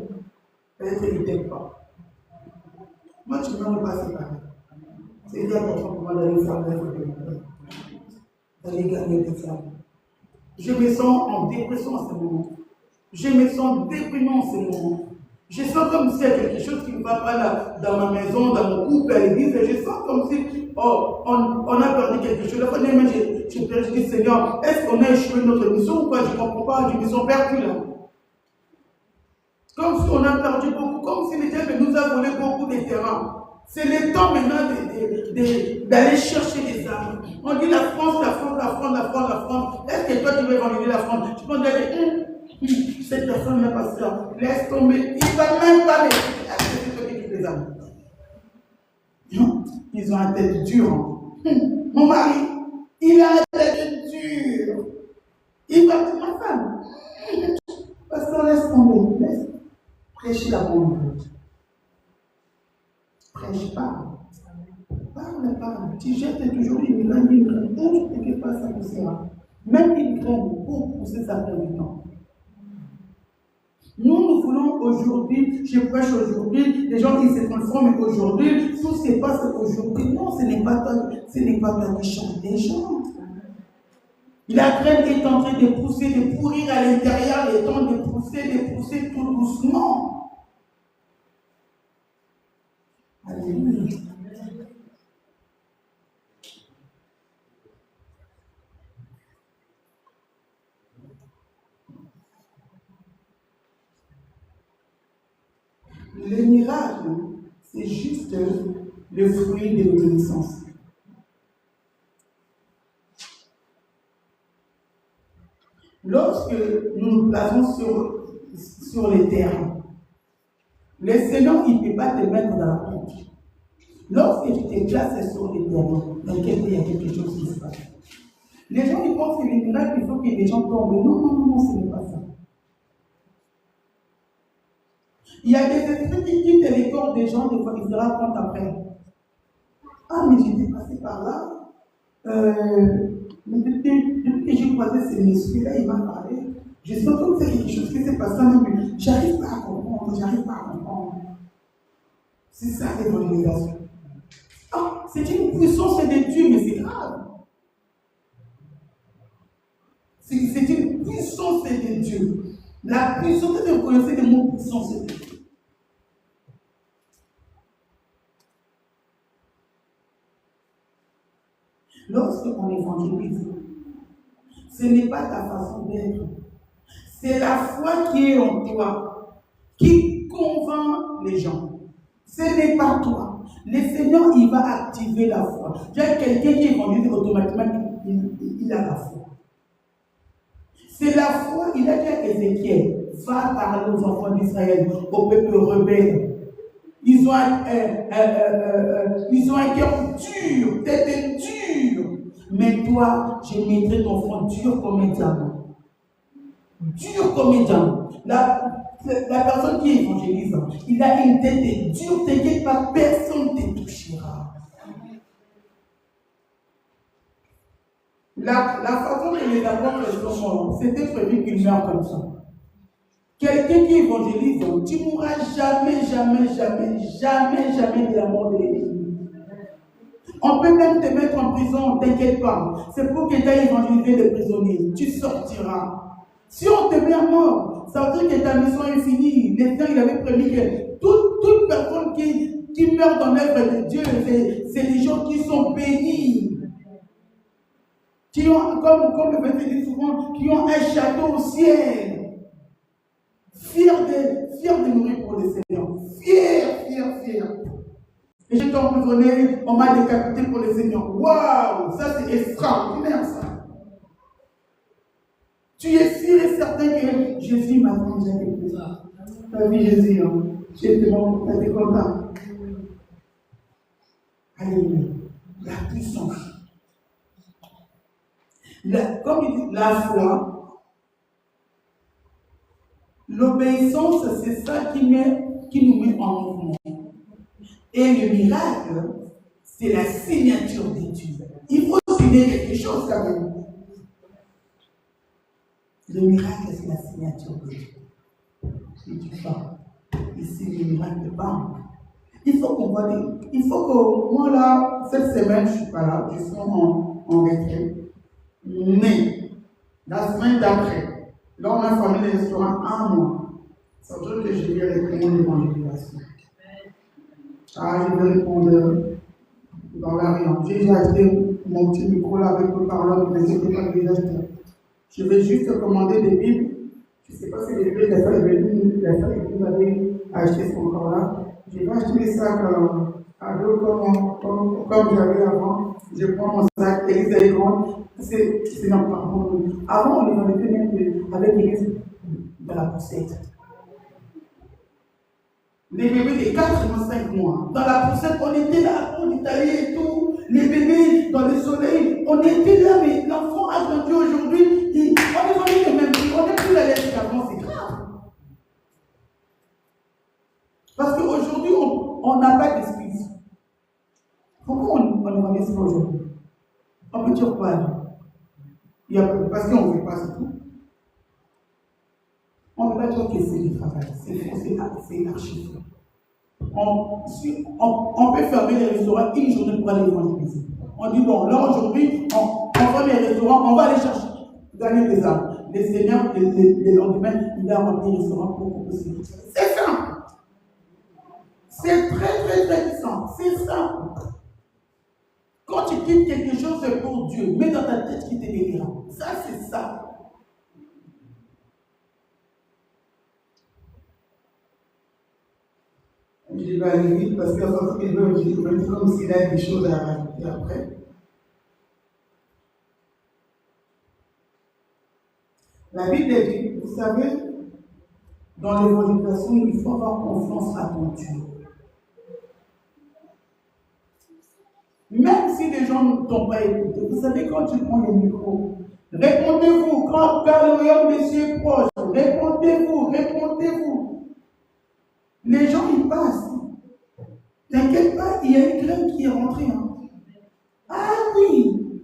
Peut-être qu'ils ne t'aiment pas. Moi, tu ne m'aimes pas séparer. C'est bien important pour moi d'aller faire l'œuvre de mon Père. D'aller gagner des âmes. Je me sens en dépression en ce moment. Je me sens déprimé en ce moment. Je sens comme s'il y a quelque chose qui ne va pas là, dans ma maison, dans mon couple, à l'église. Je sens comme si, on a perdu quelque chose. La fois dernière, je dis, Seigneur, est-ce qu'on a échoué notre mission ou quoi? Je ne comprends pas, je me sens perdu là. Comme si on a perdu beaucoup, comme si le diable nous a volé beaucoup de terrain. C'est le temps maintenant d'aller chercher des âmes. On dit la France. Est-ce que toi tu veux évangéliser la France? Tu peux dire, cette personne n'est pas sûre. Laisse tomber. Il ne va même pas les. Est-ce que c'est toi qui veux des âmes? Non, ils ont un tête dure. Mon mari, il a un tête dure. Il va dire, ma femme. Pasteur, laisse tomber. Laisse. Prêchez la bonne nouvelle. Prêche pas. Parle. Tu jettes toujours une graine, quelque part ça poussera. Même une graine pour pousser, ça prend du temps. Nous voulons aujourd'hui, je prêche aujourd'hui, les gens ils se transforment aujourd'hui, tout se passe aujourd'hui. Non, ce n'est pas toi qui chante. La graine est en train de pousser, de pourrir à l'intérieur, le temps de pousser tout doucement. Alléluia. Le miracle, c'est juste le fruit de l'obéissance. Lorsque nous nous plaçons sur les terres, le Seigneur, il ne peut pas te mettre dans la honte. Lorsque tu te places sur les terres, dans lequel il y a quelque chose qui se passe. Les gens, ils pensent que les miracles, il faut que les gens tombent. Non, ce n'est pas ça. Il y a des esprits qui quittent les corps des gens, des fois, ils se rendent compte après. Mais j'étais passé par là. Depuis que j'ai croisé ces messieurs-là, il m'a parlé. Je sens comme c'est quelque chose qui s'est passé, mais j'arrive pas à comprendre. C'est ça l'évangélisation. C'est une puissance de Dieu, mais c'est grave. C'est une puissance de Dieu. La puissance, vous connaissez le mot puissance de Dieu. Lorsqu'on évangélise, ce n'est pas ta façon d'être. C'est la foi qui est en toi, qui convainc les gens. Ce n'est pas toi. Le Seigneur, il va activer la foi. Il y a quelqu'un qui évangélise automatiquement, il a la foi. C'est la foi, il a dit à Ézéchiel, va parler aux enfants d'Israël, au peuple rebelle. Ils ont un cœur dur, tête dure. Mais toi, je mettrai ton front dur comme un diamant. Dur comme un diamant. La personne qui évangélise, il a une tête dure, t'inquiète pas, personne ne te touchera. La façon que les apôtres sont morts, c'était prévu qu'ils meurent comme ça. Quelqu'un qui évangélise, tu ne mourras jamais de la mort de l'ennemi. On peut même te mettre en prison, t'inquiète pas. C'est pour que tu aies évangélisé les prisonniers. Tu sortiras. Si on te met à mort, ça veut dire que ta mission est finie. Le Seigneur, il avait promis que toute personne qui meurt dans l'œuvre de Dieu, c'est les gens qui sont bénis. Qui ont, comme le verset dit souvent, qui ont un château au ciel. Fiers de mourir pour le Seigneur. Fiers. Et j'étais emprisonné, on m'a décapité pour le Seigneur. Waouh, ça c'est extraordinaire ça. Tu es fier et certain que Jésus m'a déjà quelque chose. Tu as vu Jésus, hein? J'étais content. Alléluia. La puissance. Comme il dit, la foi, l'obéissance, c'est ça qui nous met en mouvement. Et le miracle, c'est la signature de Dieu. Il faut signer quelque chose quand même. Le miracle, c'est la signature de Dieu. Et tu parles. Ici, le miracle parle. Il faut qu'on voit il faut que moi là, cette semaine, je ne suis pas là, je suis en retraite. Mais la semaine d'après, là on a fermé les restaurants 1 mois. Ça veut dire que je vais répondre à l'évangélisation. Ah, je vais répondre dans la rue. J'ai déjà acheté mon petit micro là avec le parleur, mais je ne peux pas les acheter. Je vais juste commander des Bibles. Je ne sais pas si les Bibles, les frères que vous avez acheté sont encore là. Je vais acheter les sacs à dos comme j'avais avant. Je prends mon sac, l'église est grande. C'est non, pardon. Avant, on les mettait même avec l'église dans la poussette. Les bébés de 4 et 5 mois, dans la poussette, on était là, on est allé et tout. Les bébés dans le soleil, on était là, mais l'enfant a grandi aujourd'hui, on est vendu les mêmes prix, on n'est plus à l'aise qu'avant, c'est grave. Parce qu'aujourd'hui, on n'a pas d'esprit. Pourquoi on est vendu ça aujourd'hui? On peut dire quoi? Parce qu'on ne veut pas, c'est tout. On ne peut pas dire que c'est du travail, c'est archi. On peut fermer les restaurants une journée pour aller évangéliser. On dit bon, là aujourd'hui, on ferme les restaurants, on va aller chercher, gagner des âmes. Les seigneurs, les lendemains, il a rempli les restaurants pour possible. C'est simple. C'est très très très puissant. C'est simple. Quand tu quittes quelque chose, c'est pour Dieu. Mets dans ta tête qu'il te bénira. Ça, c'est ça. Je vais aller vite parce qu'à force qu'il veut, je vais dire comme s'il a des choses à rajouter après. La Bible dit, vous savez, dans l'évangélisation, il faut avoir confiance à ton Dieu. Même si les gens ne t'ont pas écouté, vous savez, quand tu prends le micro, répondez-vous, quand le royaume des cieux est proche, répondez-vous. Les gens, ils passent. T'inquiète pas, il y a une graine qui est rentrée. Hein. Ah oui!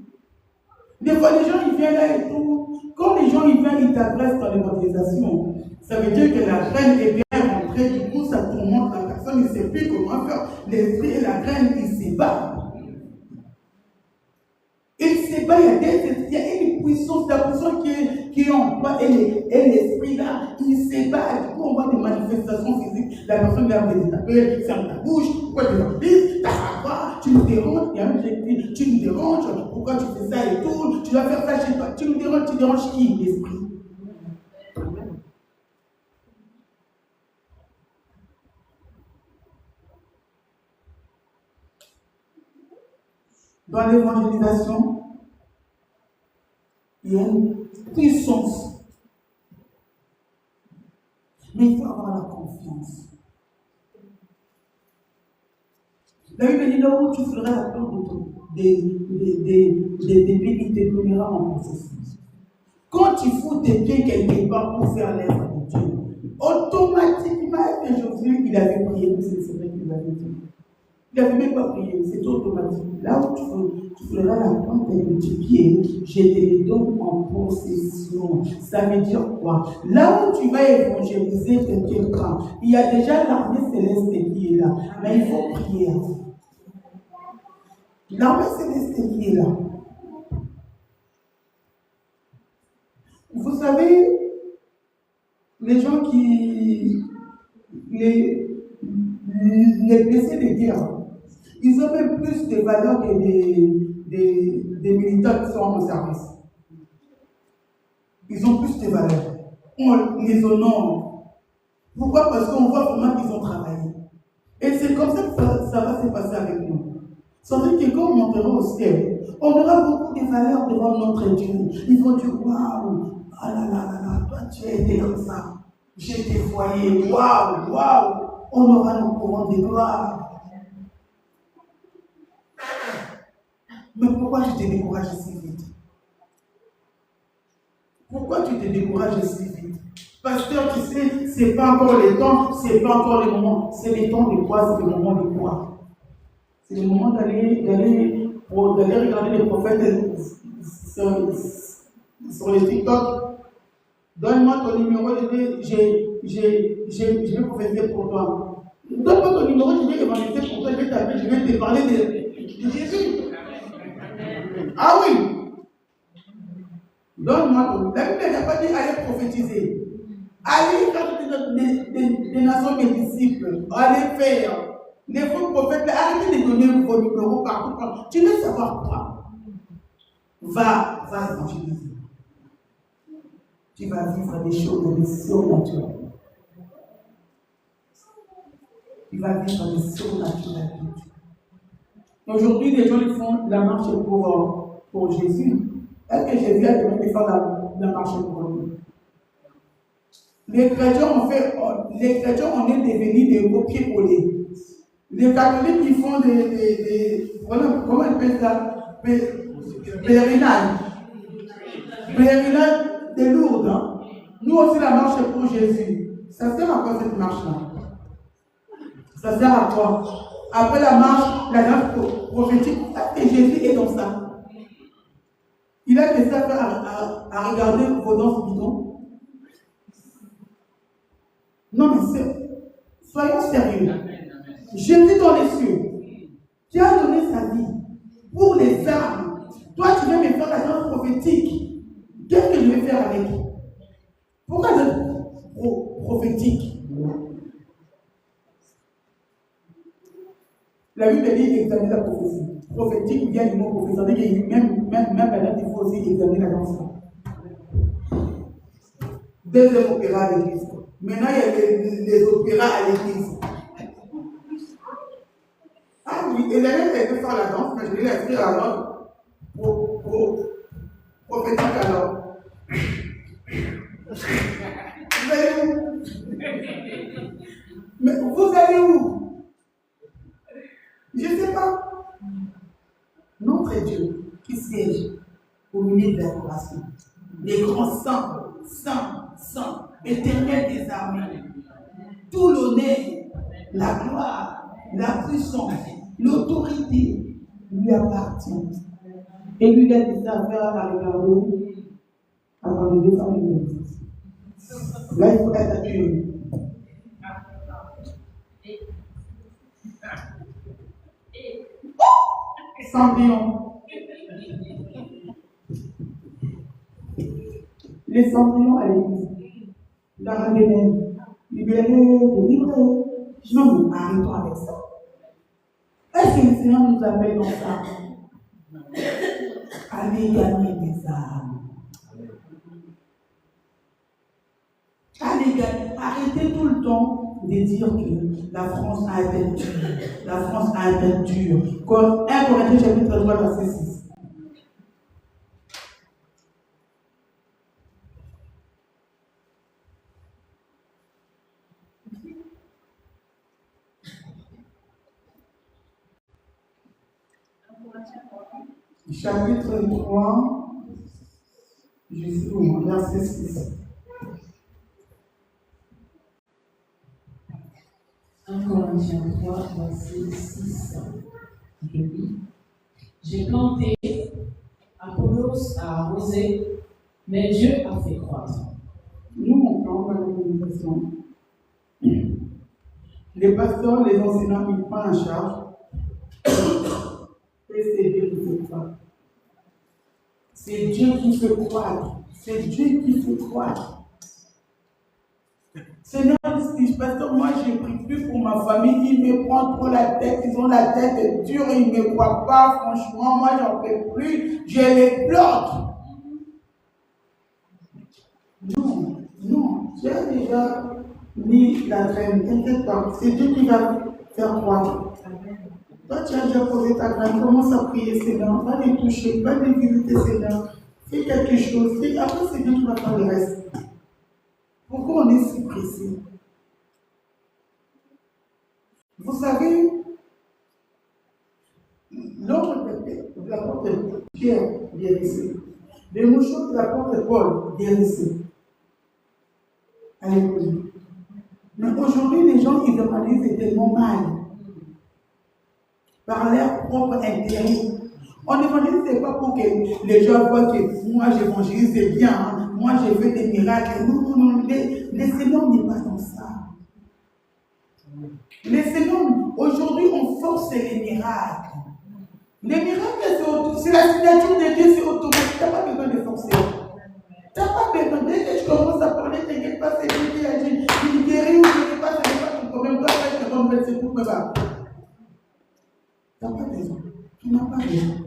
Des fois, les gens, ils viennent là et tout. Quand les gens, ils viennent, ils t'adressent dans l'évangélisation. Ça veut dire que la graine est bien rentrée. Du coup, ça tourmente la personne, il ne sait plus comment faire. L'esprit et la graine, ils s'ébattent. Il s'ébat, il y a une puissance, la puissance qui est en toi et l'esprit là, il s'ébat. Du coup, on voit des manifestations physiques. La personne vient te taper, ferme ta bouche, pourquoi tu l'évangises, t'as pas, tu nous déranges, il y a un objectif, tu nous déranges, pourquoi tu fais ça et tout, tu vas faire ça chez toi, tu déranges qui? L'esprit. Dans l'évangélisation, il y a une puissance. Mais il faut avoir la confiance. La Bible dit là où tu feras la porte des pieds qui te donnera en processus. Quand tu fous tes pieds quelque part pour faire l'œuvre de Dieu, automatiquement, Jésus, il avait prié, c'est vrai qu'il avait dit. Il n'avait même pas prié, c'est automatique. Là où tu feras la plante de tes pieds, je te les donne en possession. Ça veut dire quoi? Là où tu vas évangéliser quelqu'un, il y a déjà l'armée céleste qui est là. Mais il faut prier. L'armée céleste qui est là. Vous savez, les gens qui... Les blessés de guerre, ils ont même plus de valeur que des militaires qui sont en service. Ils ont plus de valeur. On les honore. Pourquoi? Parce qu'on voit comment ils ont travaillé. Et c'est comme ça que ça va se passer avec nous. Ça veut dire que quand on montera au ciel, on aura beaucoup de valeurs devant notre Dieu. Ils vont dire waouh, Ah là là là là, toi tu as été comme ça. J'ai tes foyers, waouh, waouh, on aura nos courants de gloire. Mais pourquoi tu te décourages si vite? Pourquoi tu te décourages si vite? Pasteur, tu sais, c'est pas encore le temps, c'est pas encore le moment. C'est le temps de quoi? C'est le moment de quoi? C'est le moment d'aller regarder les prophètes sur les TikTok. Donne-moi ton numéro, je vais prophétiser pour toi. Donne-moi ton numéro, je vais évangéliser pour toi, je vais t'appeler, je vais te parler de Jésus. Ah oui! Donne-moi ton numéro. La Bible n'a pas dit allez prophétiser. Allez faire des nations des disciples. Allez faire. Les faux prophètes, arrêtez de donner vos numéros partout. Tu veux savoir quoi? Va évangéliser. Tu vas vivre des choses, des surnaturelles. Tu vas vivre des surnaturelles. Aujourd'hui, les gens ils font la marche pour Jésus. Est-ce que Jésus a demandé de faire la marche pour lui? Les chrétiens ont est devenus des copier-coller. Les catholiques qui font comment on appelle ça? Pèlerinage. Pèlerinage de Lourdes. Hein? Nous aussi, la marche est pour Jésus. Ça sert à quoi cette marche-là? Ça sert à quoi? Après la marche prophétique, et Jésus est comme ça. Il a laissé à regarder vos danses bidons. Non, mais soyons sérieux. Jésus dans les cieux, qui a donné sa vie pour les âmes. Toi, tu viens me faire la danse prophétique. Qu'est-ce que je vais faire avec? Pourquoi c'est prophétique? La Bible dit examiner la prophétie. Prophétique vient du mot prophétique. Même maintenant, il faut aussi examiner la danse. Deuxième opéra à l'église. Maintenant, il y a les opéras à l'église. Ah oui, et la même fait faire la danse, mais je vais l'inscrire alors pour prophétique alors. Vous allez où? Mais vous allez où? Je ne sais pas. Notre Dieu qui siège au milieu de l'adoration, les grands saints, éternels des armées, tout l'honneur, la gloire, la puissance, l'autorité lui appartient. Et lui, il a des affaires à regarder avant de défendre l'église. Là, il faut être accueilli. Cendrillon. Les cendrillons à l'église. La rébellion. Libéré, délivré. Non, mais arrêtons avec ça. Est-ce que le Seigneur nous appelle dans ça? Allez gagner des âmes. Allez gagner. Arrêtez tout le temps de dire que la France a été dure. La France a été dure. Comme 1 Corinthiens chapitre 3, verset 6. Chapitre 3, verset 6. 1 Corinthiens 3, verset 6. Je lis. J'ai planté, Apollos a arrosé, mais Dieu a fait croître. Nous, on plante par la communication. Les pasteurs, les enseignants, ils prennent en charge. Et c'est Dieu qui fait croître. C'est Dieu qui fait croître. C'est Dieu qui fait croître. Seigneur, pasteur, moi j'ai pris plus pour ma famille, ils me prennent trop la tête, ils ont la tête dure, ils ne me croient pas, franchement, moi j'en peux plus, je les bloque. Non, tu as déjà mis la graine, t'inquiète pas, c'est Dieu qui va faire croître. Toi tu as déjà posé ta graine, commence à prier Seigneur, va les toucher, va les visiter Seigneur. fais quelque chose, et après c'est Dieu qui va faire le reste. Pourquoi on est si pressé? Vous savez, l'ombre de l'apôtre Pierre guérissait, les mouchoirs de l'apôtre Paul guérissaient. Alléluia. Mais aujourd'hui, les gens, ils organisent tellement mal par leur propre intérêt. On évangélise, ce n'est pas pour que les gens voient que moi j'évangélise, c'est bien, hein. Moi j'ai fait des miracles. Non, non, non, les Seigneur n'est pas dans ça. Les Seigneur, aujourd'hui, on force les miracles. Les miracles, c'est la signature de Dieu, c'est automatique. Tu n'as pas besoin de forcer. Tu n'as pas besoin. Dès que tu commences à parler, t'inquiète pas, c'est Dieu qui a dit, il guérit ou je ne sais pas, ce n'est pas ton problème. Toi, après, tu te c'est tout, mais va. Tu n'as pas besoin. Tu n'as pas besoin.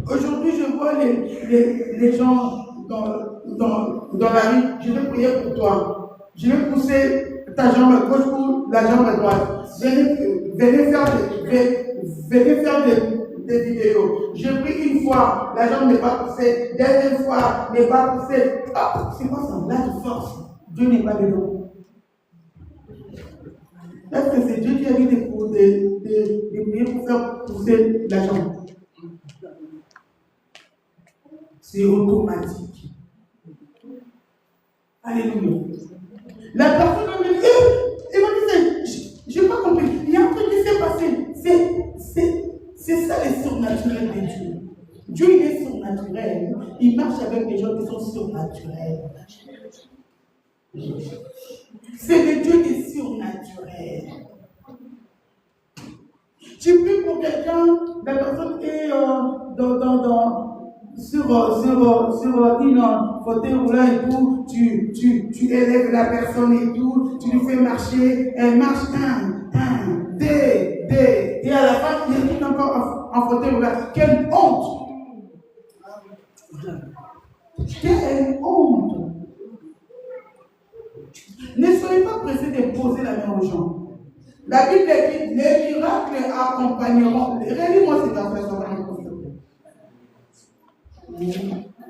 Aujourd'hui, je vois les gens dans la rue, je vais prier pour toi. Je vais pousser ta jambe à gauche ou la jambe à droite. Venez faire des vidéos. Je prie une fois, la jambe n'est pas poussée. Deuxième fois, n'est pas poussée. Ah, c'est quoi ça? Là, tu forces. Dieu n'est pas dedans. Est-ce que c'est Dieu qui a dit de prier pour faire pousser la jambe? C'est automatique. Alléluia. La personne me dit, il va dire, je n'ai pas compris. Il y a un truc qui s'est passé. C'est ça le surnaturel de Dieu. Dieu, il est surnaturel. Il marche avec des gens qui sont surnaturels. C'est le Dieu des surnaturels. Tu pries pour quelqu'un, la personne est sur une fauteuil roulant et tout, tu élèves la personne et tout, tu lui fais marcher, elle marche 1, 2, et à la fin, il est tout encore en fauteuil roulant. Quelle honte! Quelle honte! Ne soyez pas pressés de poser la main aux gens. La Bible dit, les miracles accompagneront. Relis-moi ces versets, ça va me constater.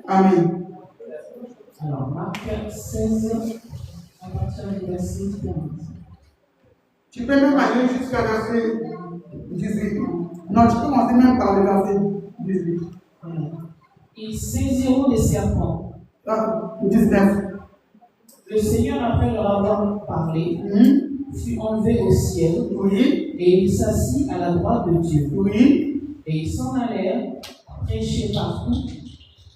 Amen. Alors, Marc 16, à partir du verset 15. Tu peux même aller jusqu'à verset 18. Non, tu peux commencer même par le verset 18. Ils saisiront des serpents. 19. Le Seigneur, après leur avoir parlé, fut enlevé au ciel, Oui. et il s'assit à la droite de Dieu. Oui. Et ils s'en allèrent prêcher partout.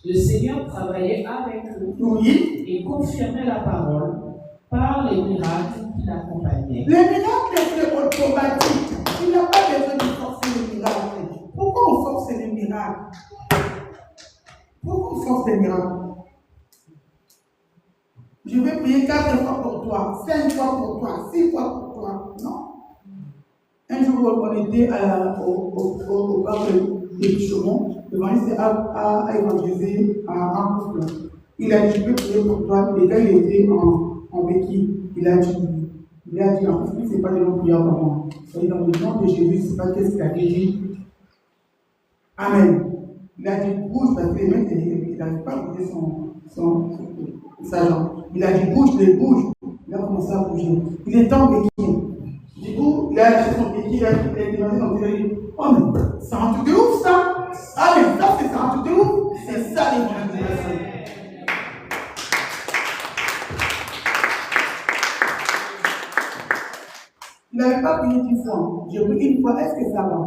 Le Seigneur travaillait avec eux, Oui. et confirmait la parole par les miracles qui l'accompagnaient. Les miracles, c'est automatique. Il n'y a pas besoin de forcer les miracles. Pourquoi on force les miracles? Pourquoi on force les miracles? Je vais prier 4 fois pour toi, 5 fois pour toi, 6 fois pour toi. Non. Un jour, on était au parc de Bichemont. L'évangéliste a évangélisé un couple. Il a dit, je peux prier pour toi. Les gars, il était en béquille. Il a dit, en plus, ce n'est pas des noms prières pour moi. Dans le nom de Jésus, je ne sais pas qu'est-ce qu'il a dit. Amen. Il a dit, bouge, parce que les mecs, il n'arrive pas à bouger sa jambe. Il a dit, bouge, il a commencé à bouger. Il est en béquille. Du coup, il a acheté son béquille, il a demandé son béquille, il a dit, oh mais, c'est un truc de ouf ça! Ah mais ça, c'est un truc de ouf! C'est ça l'évangélisation. Il n'avait pas prié 10 fois. J'ai prié une fois, est-ce que ça va?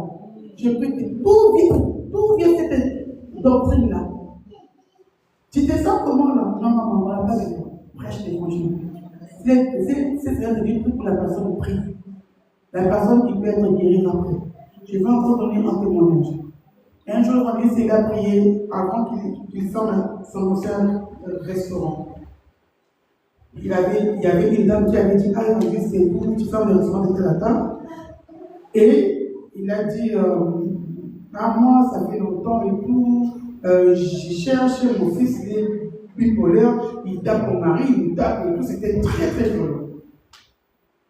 J'ai prié d'où vient cette doctrine-là? Tu te sens comment là? Non, maman, voilà, pas de prêche l'évangile. C'est rien de dire pour la personne prie. La personne qui peut être guérie après. Je vais encore donner un témoignage. Un jour, on dit a prié avant qu'il sorte son ancien restaurant. Il y avait une dame qui avait dit, ah, c'est vous qui fermes le restaurant de la table. Et il a dit, ah, moi, ça fait longtemps et tout, je cherche mon fils, il est bipolaire, il tape mon mari, il tape et tout, c'était très très violent.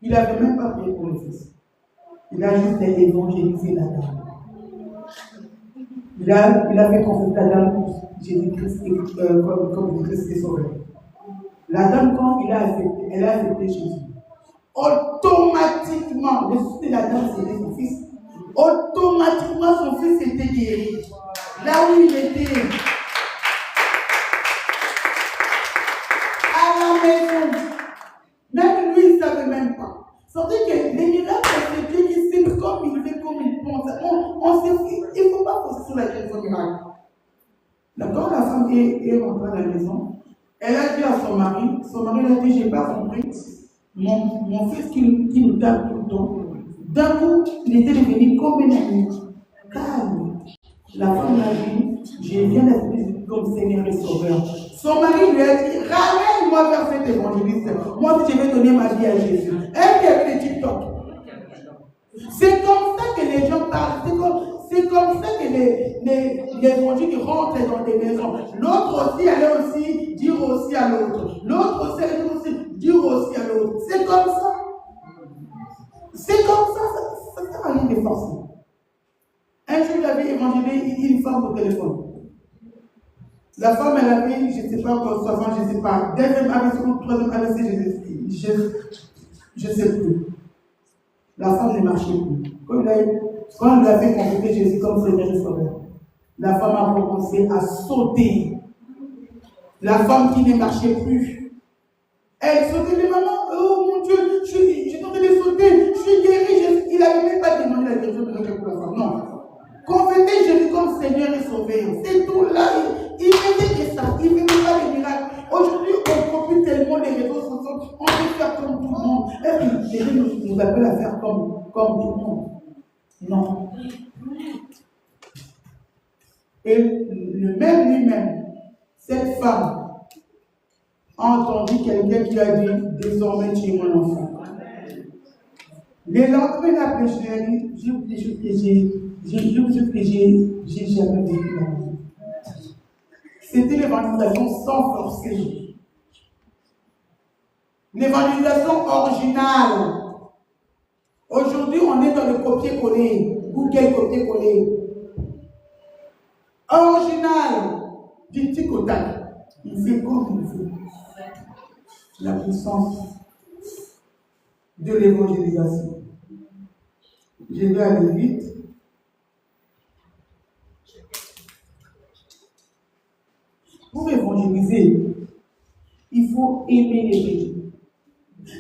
Il n'avait même pas prié pour le fils. Il a juste évangélisé la dame. Il a fait confesser la dame Jésus-Christ comme Jésus-Christ est sauveur. La dame, quand elle a accepté Jésus, automatiquement, le fils de la dame, c'était son fils. Automatiquement, son fils était guéri. Là où il était, à la maison, même lui, il ne savait même pas. C'est-à-dire que les miracles, c'est Dieu qui sait comme il veut, comme il pense. Il ne faut pas poser sur la question miracle. Quand la femme est rentrée à la maison, elle a dit à son mari a dit, je n'ai pas compris. Mon fils qui nous tape tout le temps, d'un coup, il était devenu comme un ami. Calme. La femme l'a dit, je viens d'être comme Seigneur et Sauveur. Son mari lui a dit, ramène-moi vers cet évangéliste. Moi, je vais donner ma vie à Jésus. Elle qui a fait TikTok. C'est comme ça que les gens parlent. C'est comme ça que l'évangile rentre dans des maisons. L'autre aussi allait aussi dire aussi à l'autre. L'autre aussi allait aussi dire aussi à l'autre. C'est comme ça. C'est comme ça. Ça ne sert à rien de forcer. Un jour, j'avais évangélisé une femme au téléphone. La femme, elle avait, je ne sais pas, avant, je ne sais pas, deuxième AVC ou troisième AVC, je ne sais plus. La femme ne marchait plus. Quand on lui a fait confier Jésus comme Seigneur et Sauveur, la femme a commencé à sauter. La femme qui ne marchait plus. Elle sautait, mais maman, oh mon Dieu, je suis en train de sauter, je suis guérie. Il n'avait même pas demandé la guérison de la femme. Non. Confessez Jésus comme Seigneur et Sauveur. C'est tout là. Il faisait que ça. Il ne faisait pas des miracles. Aujourd'hui, on copie tellement les réseaux sociaux. On veut faire comme tout le monde. Et puis, Jésus nous appelle à faire comme tout le monde. Non. Et lui-même, cette femme a entendu quelqu'un qui a dit, désormais tu es mon enfant. Le lendemain d'après, je lui ai dit, j'ai oublié des choses que j'ai jamais vécu dans ma vie. C'était l'évangélisation sans forcer. L'évangélisation originale. Aujourd'hui, on est dans le copier-coller. Google copier-coller. Original. Du tic au tac. Il fait comme il veut. La puissance de l'évangélisation. Je vais aller vite. Pour évangéliser, il faut aimer les gens.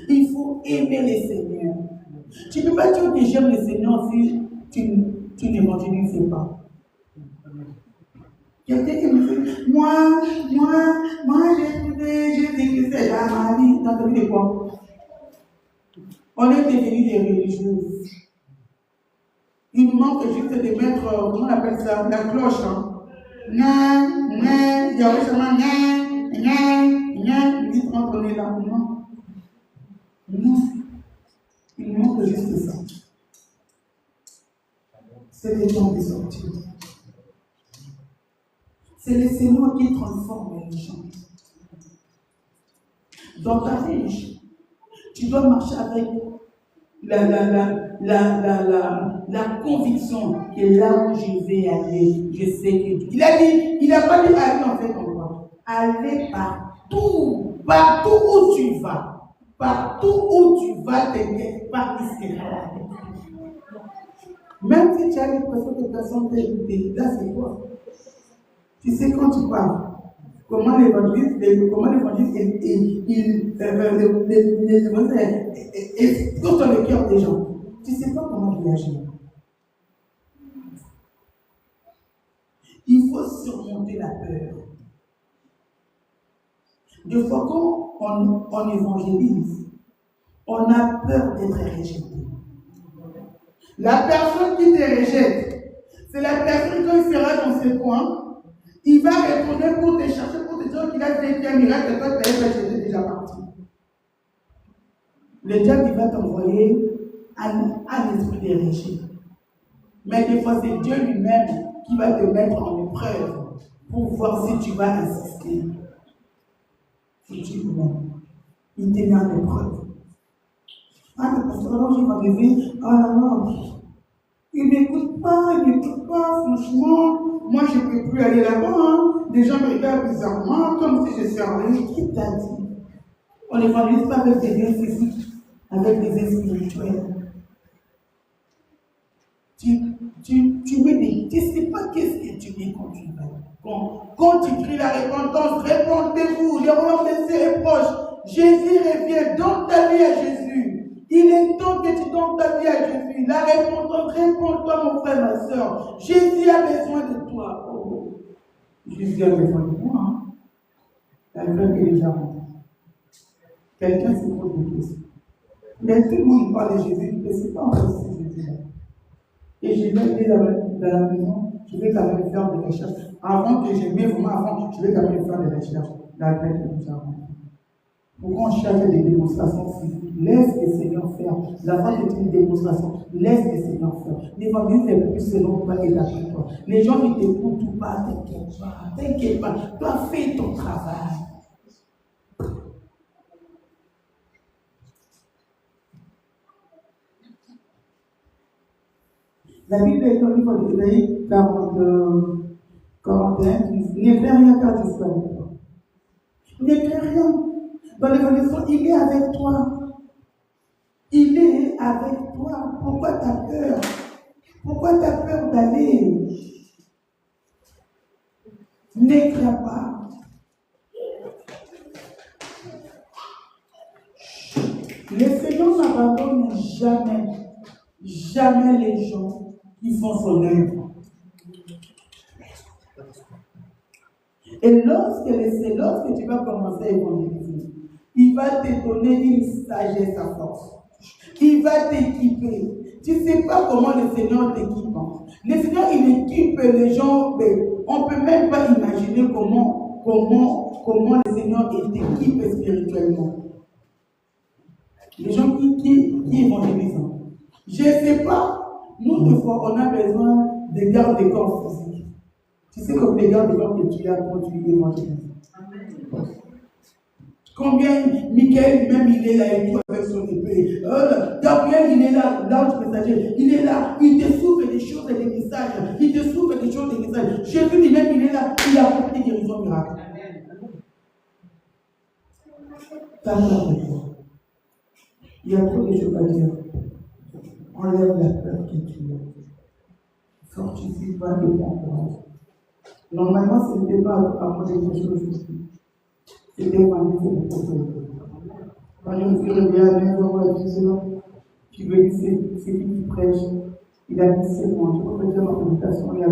Il faut aimer les seigneurs. Tu ne peux pas dire que j'aime les seigneurs si tu n'évangélises pas. Quelqu'un qui me dit, moi, j'ai dit que c'est la maladie. T'as entendu de quoi? On est devenus des religieuses. Il nous manque juste de mettre, comment on appelle ça, la cloche. Hein? Il y a seulement il dit quand on est là. Non. Il nous manque juste ça. C'est les gens qui sortent. C'est le Seigneur qui transforme les gens. Dans ta riche, tu dois marcher avec la conviction que là où je vais aller, je sais que Dieu. Il n'a pas dit aller en fait en quoi. Aller partout où tu vas. Partout où tu vas, t'inquiète pas, il sera là. Même si tu as l'impression que personne t'a écouté, là c'est quoi? Tu sais quand tu parles, comment l'évangile explose dans le cœur des gens. Tu ne sais pas comment réagir. Il faut surmonter la peur. Des fois, quand on évangélise, on a peur d'être rejeté. La personne qui te rejette, c'est la personne quand il sera dans ce coin, il va retourner pour te chercher, pour te dire qu'il a fait un miracle, et toi, tu es déjà parti. Le diable, il va t'envoyer un esprit de rejet. Mais des fois, c'est Dieu lui-même qui va te mettre en épreuve pour voir si tu vas insister. Effectivement, il te met en épreuve. Ah, mais parce que alors, j'ai pas rêvé. Ah non. Il ne m'écoute pas, franchement. Moi, je ne peux plus aller là-bas. Hein. Les gens me regardent bizarrement, comme si je suis en rien. Qui t'a dit? On n'évangélise pas avec des liens physiques, avec des liens spirituels. Tu mets des... Tu ne sais pas qu'est-ce que tu mets quand tu vas. Quand tu cries la repentance, répondez-vous, le royaume de Dieu est proche. Jésus revient, donne ta vie à Jésus. Il est temps que tu donnes ta vie à Jésus. La repentance, réponds-toi mon frère, ma soeur. Jésus a besoin de toi. Oh. Jésus a besoin de moi. Hein. La grève est déjà rentrée. Quelqu'un se pose des questions. Mais tout le monde parle de Jésus, mais ce n'est pas encore si Jésus là. Et je vais aller dans la maison, je vais quand même faire des recherches. Avant que je mette vraiment avant, je vais quand même faire des recherches. La grève est déjà rentrée. Pourquoi on cherche des démonstrations physiques? Laisse le Seigneur faire. La vente est une démonstration. Laisse le Seigneur faire. L'évangile n'est plus selon toi et d'après toi. Les gens ne t'écoutent pas, t'inquiète pas. Toi, fais ton travail. La Bible est dans le livre d'Ésaïe 41, ne fais rien car je suis avec toi. Ne fais rien. Dans l'évolution, il est avec toi. Il est avec toi. Pourquoi tu as peur? Pourquoi tu as peur d'aller? Ne crains pas. Le Seigneur n'abandonne jamais les gens qui font son œuvre. Et lorsque tu vas commencer à évangéliser, il va te donner une sagesse à force. Il va t'équiper. Tu ne sais pas comment le Seigneur t'équipe. Le Seigneur, il équipe les gens. Mais on ne peut même pas imaginer comment le Seigneur t'équipe spirituellement. Les gens qui évangélisent. Je ne sais pas. Nous, des fois, on a besoin de garde de corps physique. Tu sais comme les gardes de corps que tu as quand tu évangélises. Combien Michael, même il est là et tout avec son épée. Gabriel, il est là, l'ange messager. Il est là, il te souffle des choses et des messages. Il te souffle des choses et des messages. Jésus lui-même, il est là, il a apporté des guérisons miracles. T'as peur de toi. Il y a trop de choses à dire. Enlève la peur que tu as. Fortifie pas de bon courage. Normalement, ce n'était pas à moi de quelque chose. C'était vraiment pour quand je me suis réveillé à 9h à 10h, tu veux dire c'est qui prêche. Il a dit 7 mois. Je peux dire ma prédication, il a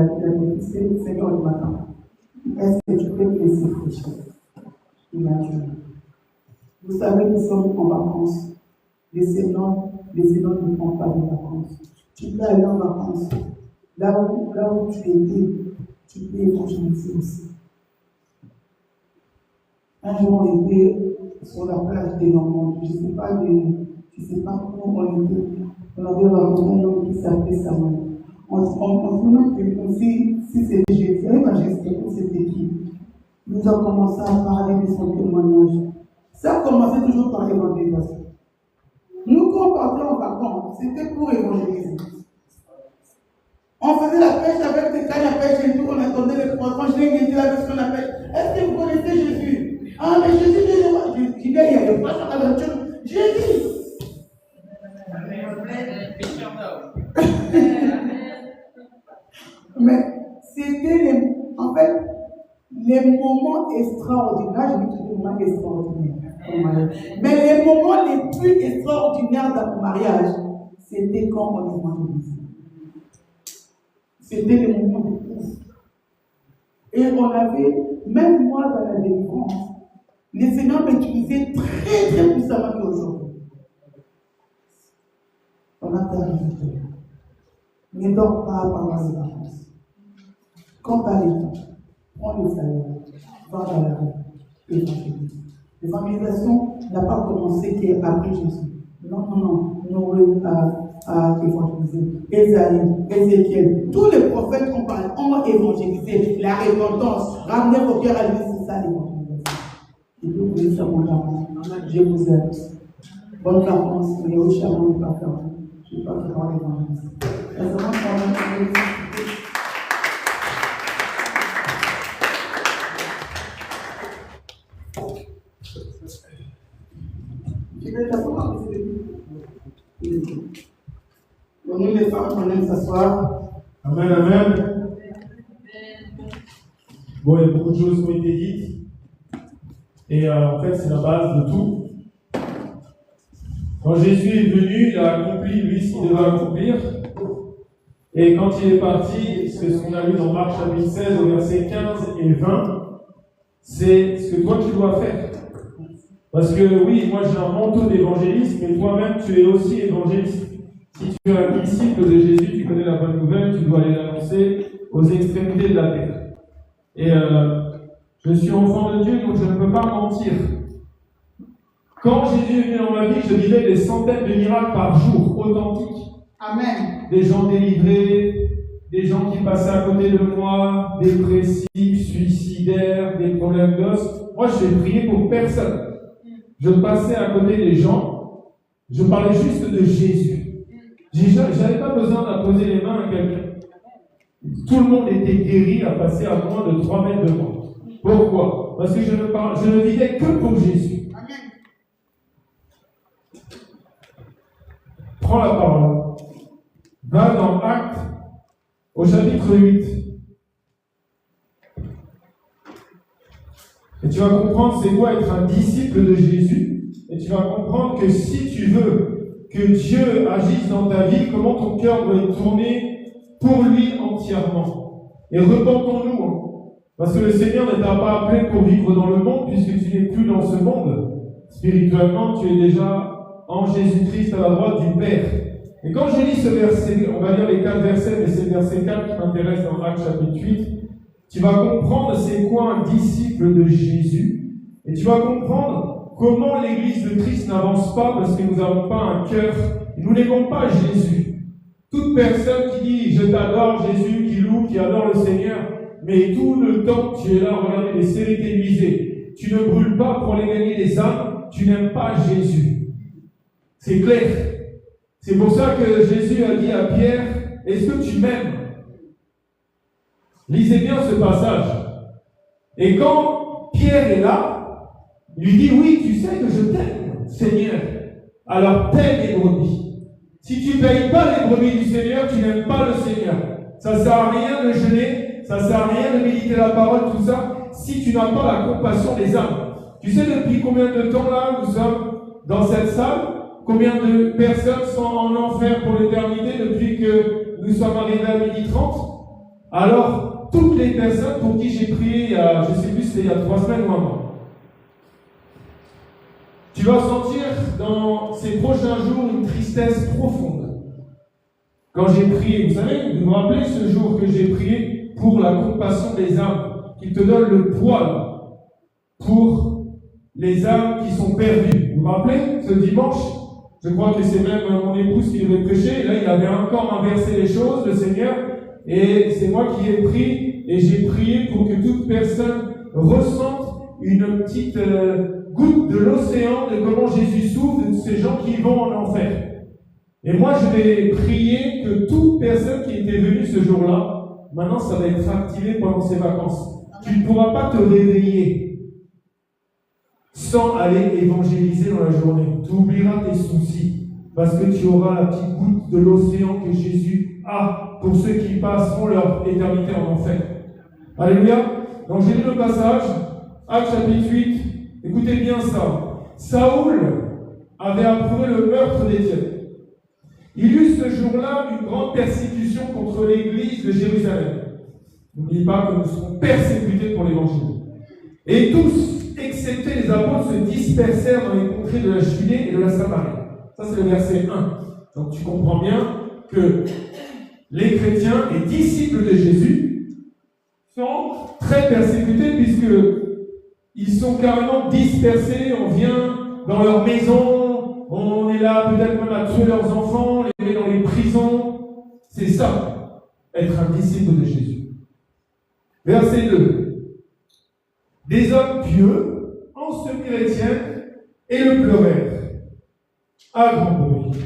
dit 5h du matin. Est-ce que tu peux me laisser prêcher? Il a dit. Vous savez, nous sommes en vacances. Les Seigneurs ne prend pas de vacances. Tu peux aller en vacances. Là où tu étais, tu peux évangéliser aussi. Un jour, on était sur la plage des Normands. Je ne sais pas où on était. On avait rencontré un homme qui s'appelait Samuel. On se demande si c'était Jésus, ou c'était qui. Nous avons commencé à parler de son témoignage. Ça a commencé toujours par l'évangélisation. Nous, quand on partait en vacances, c'était pour évangéliser. On faisait la pêche avec des cannes à pêche et tout, on attendait les poissons, je l'ai dit avec ce qu'on appelle. Est-ce que vous connaissez Jésus? Ah, mais Jésus, je dis, il y a des poissons à l'aventure. Jésus! Mais c'était en fait les moments extraordinaires, je vais dire moments extraordinaires. Mais les moments les plus extraordinaires dans mon mariage, c'était quand on évangélisait. C'était les moments de ouf. Et on avait, même moi dans la délivrance, les Seigneurs m'utilisaient très très puissamment qu'aujourd'hui. On a terminé. Ne dors pas pendant les vacances. Quand tu as les temps, prends le salaire, va dans la rue, évangélise. L'évangélisation n'a pas commencé qu'après Jésus. Non. Noé a évangélisé. Ésaïe, Ézéchiel, tous les prophètes ont évangélisé. La repentance, ramener vos cœurs à lui, c'est ça l'évangélisation. Et vous pouvez faire mon amour. Je vous aime. Bonne vacances, mais au charbon, pas faire. Je ne suis pas vraiment l'évangéliste. Récemment, quand même, je vais d'abord pour nous les femmes, on aime s'asseoir. Amen, amen. Bon, il y a beaucoup de choses qui ont été dites. Et en fait, c'est la base de tout. Quand Jésus est venu, il a accompli, lui, ce qu'il devait accomplir. Et quand il est parti, c'est ce qu'on a lu dans Marc chapitre 16, au verset 15 et 20, c'est ce que toi tu dois faire. Parce que oui, moi j'ai un manteau d'évangéliste, mais toi-même tu es aussi évangéliste. Si tu es un disciple de Jésus, tu connais la bonne nouvelle, tu dois aller l'annoncer aux extrémités de la terre. Et je suis enfant de Dieu, donc je ne peux pas mentir. Quand Jésus est venu dans ma vie, je vivais des centaines de miracles par jour, authentiques. Amen. Des gens délivrés, des gens qui passaient à côté de moi, dépressifs, suicidaires, des problèmes d'os. Moi, je n'ai prié pour personne. Je passais à côté des gens, je parlais juste de Jésus. Je n'avais pas besoin d'apposer les mains à quelqu'un. Tout le monde était guéri à passer à moins de 3 mètres de moi. Pourquoi? Parce que je ne vivais que pour Jésus. Amen. Prends la parole. Va dans Actes, au chapitre 8. Et tu vas comprendre c'est quoi être un disciple de Jésus. Et tu vas comprendre que si tu veux que Dieu agisse dans ta vie, comment ton cœur doit être tourné pour lui entièrement. Et repentons-nous. Hein. Parce que le Seigneur ne t'a pas appelé pour vivre dans le monde, puisque tu n'es plus dans ce monde. Spirituellement, tu es déjà en Jésus-Christ à la droite du Père. Et quand je lis ce verset, on va lire les 4 versets, mais c'est le verset 4 qui m'intéresse dans Actes chapitre 8, tu vas comprendre c'est quoi un disciple de Jésus, et tu vas comprendre comment l'Église de Christ n'avance pas parce que nous n'avons pas un cœur, nous n'aimons pas Jésus. Toute personne qui dit « je t'adore Jésus », qui loue, qui adore le Seigneur, mais tout le temps tu es là à regarder des séries télévisées, tu ne brûles pas pour aller gagner des âmes, tu n'aimes pas Jésus. C'est clair. C'est pour ça que Jésus a dit à Pierre, est-ce que tu m'aimes? Lisez bien ce passage. Et quand Pierre est là, il lui dit, oui, tu sais que je t'aime, Seigneur. Alors paie les brebis. Si tu ne payes pas les brebis du Seigneur, tu n'aimes pas le Seigneur. Ça ne sert à rien de jeûner, ça ne sert à rien de méditer la parole, tout ça, si tu n'as pas la compassion des âmes. Tu sais depuis combien de temps là nous sommes dans cette salle? Combien de personnes sont en enfer pour l'éternité depuis que nous sommes arrivés à 12h30? Alors, toutes les personnes pour qui j'ai prié, je ne sais plus, c'était il y a 3 semaines ou un mois. Tu vas sentir dans ces prochains jours une tristesse profonde. Quand j'ai prié, vous savez, vous vous rappelez ce jour que j'ai prié pour la compassion des âmes, qui te donne le poil pour les âmes qui sont perdues. Vous vous rappelez, ce dimanche? Je crois que c'est même mon épouse qui devait prêcher. Et là, il avait encore inversé les choses, le Seigneur. Et c'est moi qui ai pris. Et j'ai prié pour que toute personne ressente une petite goutte de l'océan de comment Jésus souffre de ces gens qui vont en enfer. Et moi, je vais prier que toute personne qui était venue ce jour-là, maintenant, ça va être activé pendant ses vacances. Tu ne pourras pas te réveiller sans aller évangéliser dans la journée. Tu oublieras tes soucis parce que tu auras la petite goutte de l'océan que Jésus a pour ceux qui passeront leur éternité en enfer. Alléluia. Donc j'ai lu le passage, Actes chapitre 8. Écoutez bien ça. Saoul avait approuvé le meurtre d'Étienne. Il eut ce jour-là une grande persécution contre l'église de Jérusalem. N'oubliez pas que nous serons persécutés pour l'évangile. Et tous, excepté les apôtres, se dispersèrent dans les contrées de la Judée et de la Samarie. Ça, c'est le verset 1. Donc, tu comprends bien que les chrétiens et disciples de Jésus sont très persécutés puisqu'ils sont carrément dispersés. On vient dans leur maison, on est là peut-être même à tuer leurs enfants, les met dans les prisons. C'est ça, être un disciple de Jésus. Verset 2. Des hommes pieux ensevelirent Étienne et le pleurèrent à grand bruit.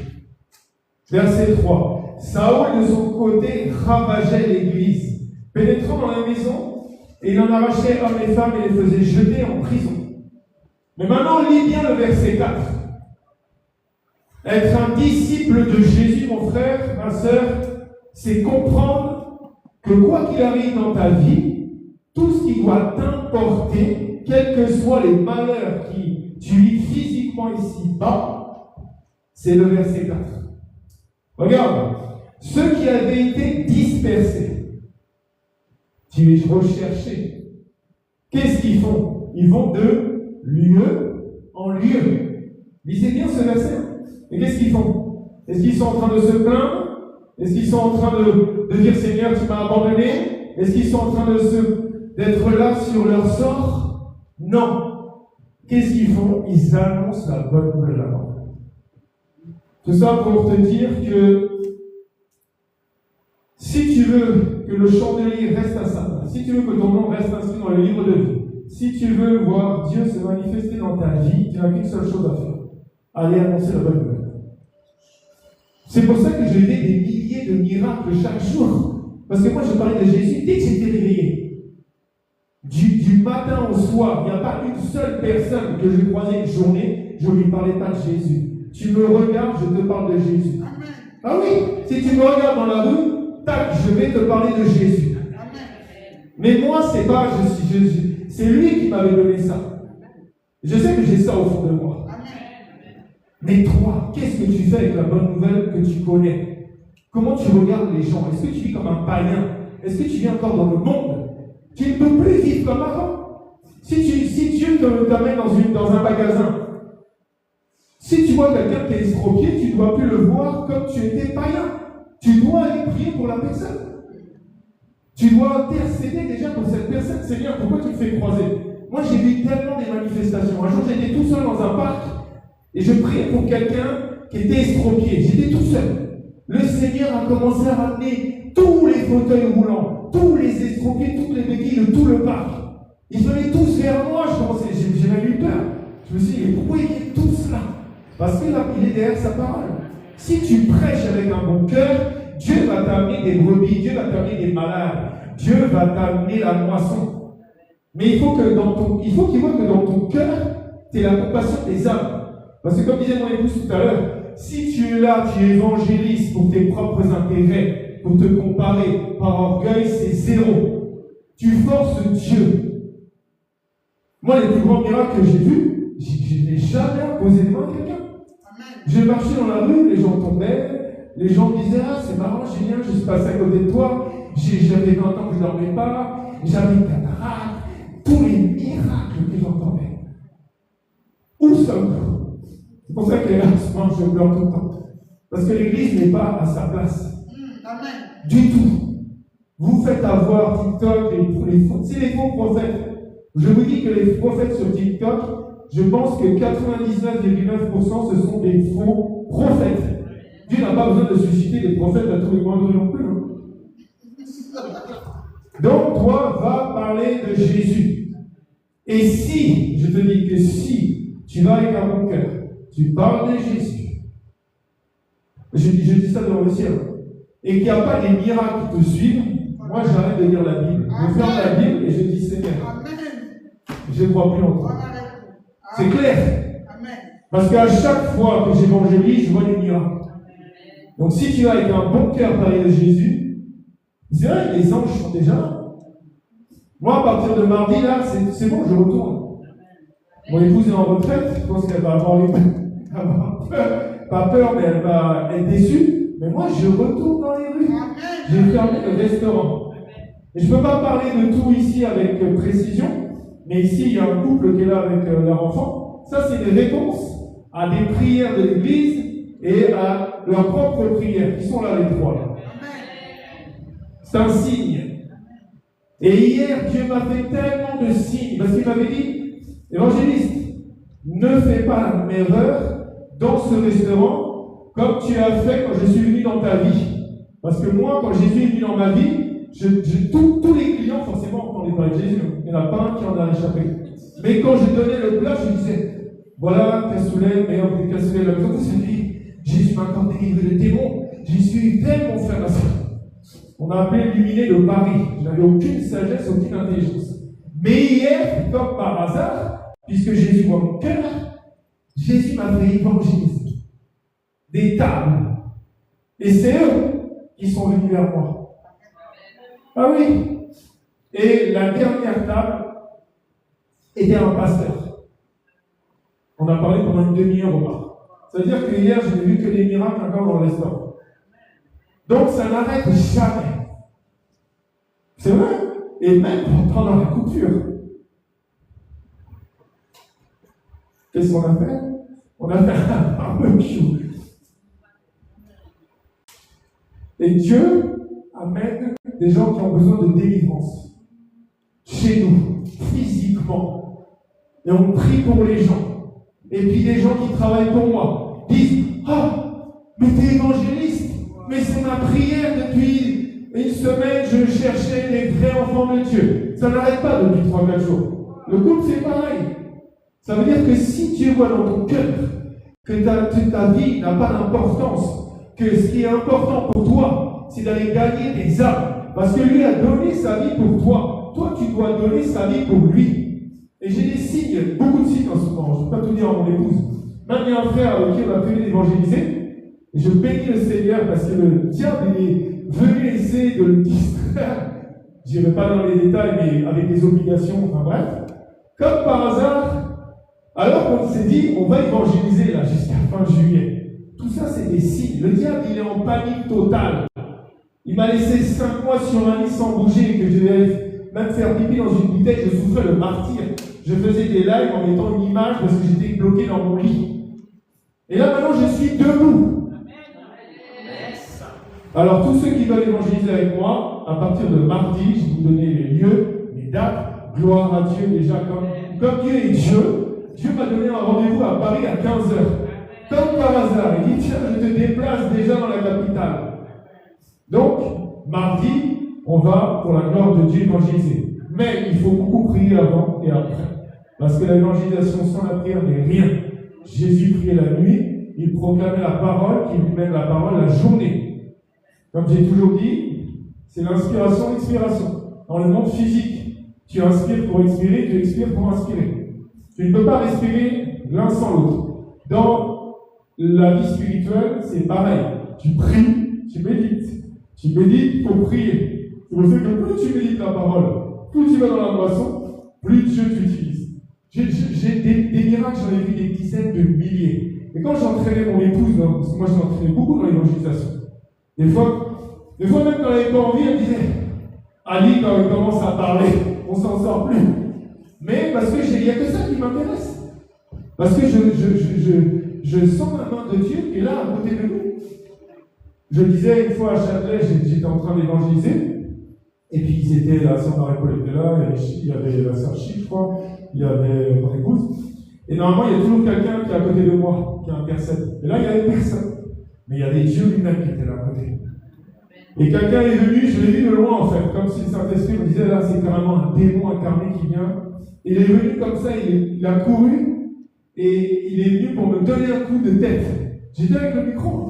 Verset 3. Saoul, de son côté, ravageait l'église, pénétrant dans la maison, et il en arrachait hommes et femmes et les faisait jeter en prison. Mais maintenant, lis bien le verset 4. Être un disciple de Jésus, mon frère, ma sœur, c'est comprendre que quoi qu'il arrive dans ta vie, tout ce qui doit t'importer, quels que soient les malheurs qui tu vis physiquement ici-bas, c'est le verset 4. Regarde, ceux qui avaient été dispersés, tu es recherché. Qu'est-ce qu'ils font? Ils vont de lieu en lieu. Lisez bien ce verset. Et qu'est-ce qu'ils font? Est-ce qu'ils sont en train de se plaindre? Est-ce qu'ils sont en train de dire Seigneur, tu m'as abandonné? Est-ce qu'ils sont en train d'être là sur leur sort? Non. Qu'est-ce qu'ils font? Ils annoncent la bonne nouvelle là-bas. Tout ça pour te dire que si tu veux que le chandelier reste à sa place, si tu veux que ton nom reste inscrit dans le livre de vie, si tu veux voir Dieu se manifester dans ta vie, tu n'as qu'une seule chose à faire. Aller annoncer la bonne nouvelle. C'est pour ça que je vis des milliers de miracles chaque jour. Parce que moi, je parlais de Jésus dès que j'étais réveillé. Du matin au soir, il n'y a pas une seule personne que je croisais une journée, je ne lui parlais pas de Jésus. Tu me regardes, je te parle de Jésus. Ah oui, si tu me regardes dans la rue, tac, je vais te parler de Jésus. Mais moi, c'est pas, c'est lui qui m'avait donné ça. Je sais que j'ai ça au fond de moi. Mais toi, qu'est-ce que tu fais avec la bonne nouvelle que tu connais? Comment tu regardes les gens? Est-ce que tu vis comme un païen? Est-ce que tu vis encore dans le monde? Tu ne peux plus vivre comme avant. Si Dieu t'amène dans un magasin, si tu vois quelqu'un qui est escroqué, tu ne dois plus le voir comme tu étais païen. Tu dois aller prier pour la personne. Tu dois intercéder déjà pour cette personne. Seigneur, pourquoi tu me fais croiser? Moi, j'ai vu tellement des manifestations. Un jour, j'étais tout seul dans un parc et je priais pour quelqu'un qui était escroqué. J'étais tout seul. Le Seigneur a commencé à ramener tous les fauteuils roulants, tous les escroqués, toutes les béquilles de tout le parc. Ils venaient tous vers moi. J'ai même eu peur. Je me suis dit, mais pourquoi ils viennent tous là? Parce qu'il est derrière sa parole. Si tu prêches avec un bon cœur, Dieu va t'amener des brebis, Dieu va t'amener des malades, Dieu va t'amener la moisson. Mais il faut qu'il voit que dans ton cœur, tu aies la compassion des âmes. Parce que comme disait mon épouse tout à l'heure, si tu es là, tu évangélises pour tes propres intérêts, pour te comparer par orgueil, c'est zéro. Tu forces Dieu. Moi, les plus grands miracles que j'ai vus, je n'ai jamais imposé de main à quelqu'un. Je marchais dans la rue, les gens tombaient, les gens me disaient, ah, c'est marrant, Julien, je suis passé à côté de toi, j'avais 20 ans que je ne dormais pas, j'avais une cataracte, tous les miracles que j'entendais. Où sommes-nous? C'est pour ça que là, je pleure tout le temps. Parce que l'Église n'est pas à sa place. Du tout. Vous faites avoir TikTok, c'est les faux prophètes. Je vous dis que les prophètes sur TikTok, je pense que 99,9% ce sont des faux prophètes. Dieu n'a pas besoin de susciter des prophètes à tous les coins de rue non plus. Donc, toi, va parler de Jésus. Et si, je te dis que si tu vas avec un bon cœur, tu parles de Jésus, je dis ça devant le ciel, et qu'il n'y a pas des miracles qui te suivent, moi j'arrête de lire la Bible. Je ferme la Bible et je dis Seigneur, je ne crois plus en toi. C'est clair. Parce qu'à chaque fois que j'évangélise, je vois des miracles. Donc si tu vas avec un bon cœur parler de Jésus, c'est vrai que les anges sont déjà là. Moi, à partir de mardi, là, c'est bon, je retourne. Mon épouse est en retraite, je pense qu'elle va avoir pas peur, mais elle va être déçue. Mais moi, je retourne dans les rues. J'ai fermé le restaurant. Et je ne peux pas parler de tout ici avec précision, mais ici, il y a un couple qui est là avec leur enfant. Ça, c'est des réponses à des prières de l'Église et à leurs propres prières, qui sont là les trois. Là. C'est un signe. Et hier, Dieu m'a fait tellement de signes, parce qu'il m'avait dit, évangéliste, ne fais pas la même erreur dans ce restaurant comme tu as fait quand je suis venu dans ta vie. Parce que moi, quand Jésus est venu dans ma vie, tous les clients, forcément, entendaient parler de Jésus. Il n'y en a pas un qui en a échappé. Mais quand je donnais le plat, je disais, voilà, cassoulet, meilleur que cassoulet, la maison, c'est dit, Jésus m'a encore délivré le démon. j'y suis tellement frère à ça. On m'a appelé l'illuminé de Paris. Je n'avais aucune sagesse, aucune intelligence. Mais hier, comme par hasard, puisque Jésus voit mon cœur, Jésus m'a fait évangéliser des tables. Et c'est eux qui sont venus vers moi. Ah oui. Et la dernière table était un pasteur. On a parlé pendant une demi-heure au bar. C'est-à-dire que hier, je n'ai vu que des miracles encore dans le restaurant. Donc ça n'arrête jamais. C'est vrai. Et même pendant la coupure. Qu'est-ce qu'on a fait? On a fait un barbecue. Et Dieu amène des gens qui ont besoin de délivrance. Chez nous, physiquement. Et on prie pour les gens. Et puis des gens qui travaillent pour moi disent « Ah, mais t'es évangéliste, mais c'est ma prière depuis une semaine, je cherchais les vrais enfants de Dieu. » Ça n'arrête pas depuis 3-4 jours. Le couple, c'est pareil. Ça veut dire que si Dieu voit dans ton cœur que ta vie n'a pas d'importance, que ce qui est important pour toi, c'est d'aller gagner des âmes, parce que lui a donné sa vie pour toi. Toi, tu dois donner sa vie pour lui. Et j'ai des signes, beaucoup de signes en ce moment. Je ne peux pas tout dire à mon épouse. Même il y a un frère avec qui on a pu l'évangéliser. Et je bénis le Seigneur parce que le diable il est venu essayer de le distraire. Je n'irai pas dans les détails, mais avec des obligations, enfin bref. Comme par hasard, alors qu'on s'est dit, on va évangéliser là jusqu'à fin juillet. Tout ça, c'est des signes. Le diable, il est en panique totale. Il m'a laissé 5 mois sur un lit sans bouger, que je devais même faire pipi dans une bouteille, je souffrais le martyr. Je faisais des lives en mettant une image parce que j'étais bloqué dans mon lit. Et là, maintenant, je suis debout. Alors, tous ceux qui veulent évangéliser avec moi, à partir de mardi, je vais vous donner les lieux, les dates. Gloire à Dieu, déjà, comme Dieu est Dieu, Dieu m'a donné un rendez-vous à Paris à 15h. Comme par hasard, il dit, tiens, je te déplace déjà dans la capitale. Donc, mardi, on va, pour la gloire de Dieu, évangéliser. Mais il faut beaucoup prier avant et après. Parce que l'évangélisation sans la prière n'est rien. Jésus priait la nuit, il proclamait la parole, qui lui mène la parole la journée. Comme j'ai toujours dit, c'est l'inspiration et l'expiration. Dans le monde physique, tu inspires pour expirer, tu expires pour inspirer. Tu ne peux pas respirer l'un sans l'autre. Dans la vie spirituelle, c'est pareil. Tu pries, tu médites. Tu médites pour prier. C'est pour ça que plus tu médites la parole, plus tu vas dans la boisson, plus Dieu t'utilise. J'ai des miracles, j'en ai vu des dizaines de milliers. Et quand j'entraînais mon épouse, parce que moi je l'entraînais beaucoup dans l'évangélisation, des fois même quand elle n'avait pas envie, elle disait Ali, quand il commence à parler, on s'en sort plus. Mais parce que il n'y a que ça qui m'intéresse. Parce que je sens la main de Dieu qui est là à côté de nous. Je disais une fois à Châtelet, j'étais en train d'évangéliser, et puis ils étaient, la sœur Marie-Paul était là, et il y avait la sœur Chic, je crois, il y avait mon épouse, et normalement il y a toujours quelqu'un qui est à côté de moi, qui intercède. Et là il n'y avait personne. Mais il y avait Dieu lui-même qui était là à côté. Et quelqu'un est venu, je l'ai vu de loin en fait, comme si le Saint-Esprit me disait, là c'est carrément un démon incarné qui vient. Il est venu comme ça, il a couru, et il est venu pour me donner un coup de tête. J'étais avec le micro.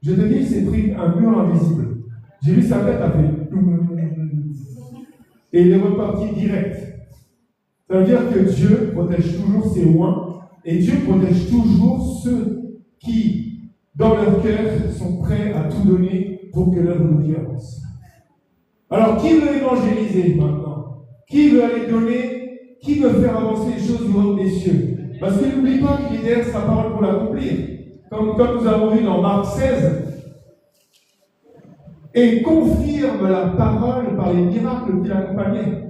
Je te dis, il s'est pris un mur invisible. J'ai vu sa tête appeler. Et il est reparti direct. Ça veut dire que Dieu protège toujours ses oins, et Dieu protège toujours ceux qui, dans leur cœur, sont prêts à tout donner pour que l'œuvre de Dieu avance. Alors, qui veut évangéliser maintenant? Qui veut aller donner? Qui veut faire avancer les choses du royaume des cieux? Parce que n'oublie pas qu'il est derrière sa parole pour l'accomplir. Comme nous avons vu dans Marc 16, et confirme la parole par les miracles qui l'accompagnaient.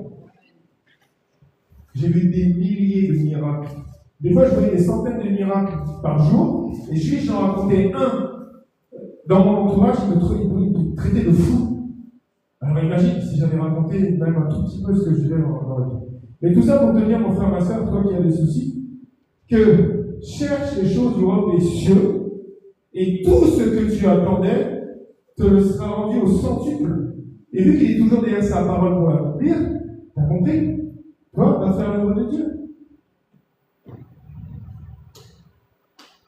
J'ai vu des milliers de miracles. Des fois, je voyais des centaines de miracles par jour, et juste j'en racontais un. Dans mon entourage, il me traitait de fou. Alors imagine si j'avais raconté même un tout petit peu ce que je vivais dans la vie. Mais tout ça pour te dire, mon frère, ma soeur, toi qui as des soucis, que cherche les choses du royaume des cieux, et tout ce que tu attendais te le sera rendu au centuple. Et vu qu'il est toujours derrière sa parole pour l'accomplir, t'as compris? Toi, vas faire l'œuvre de Dieu.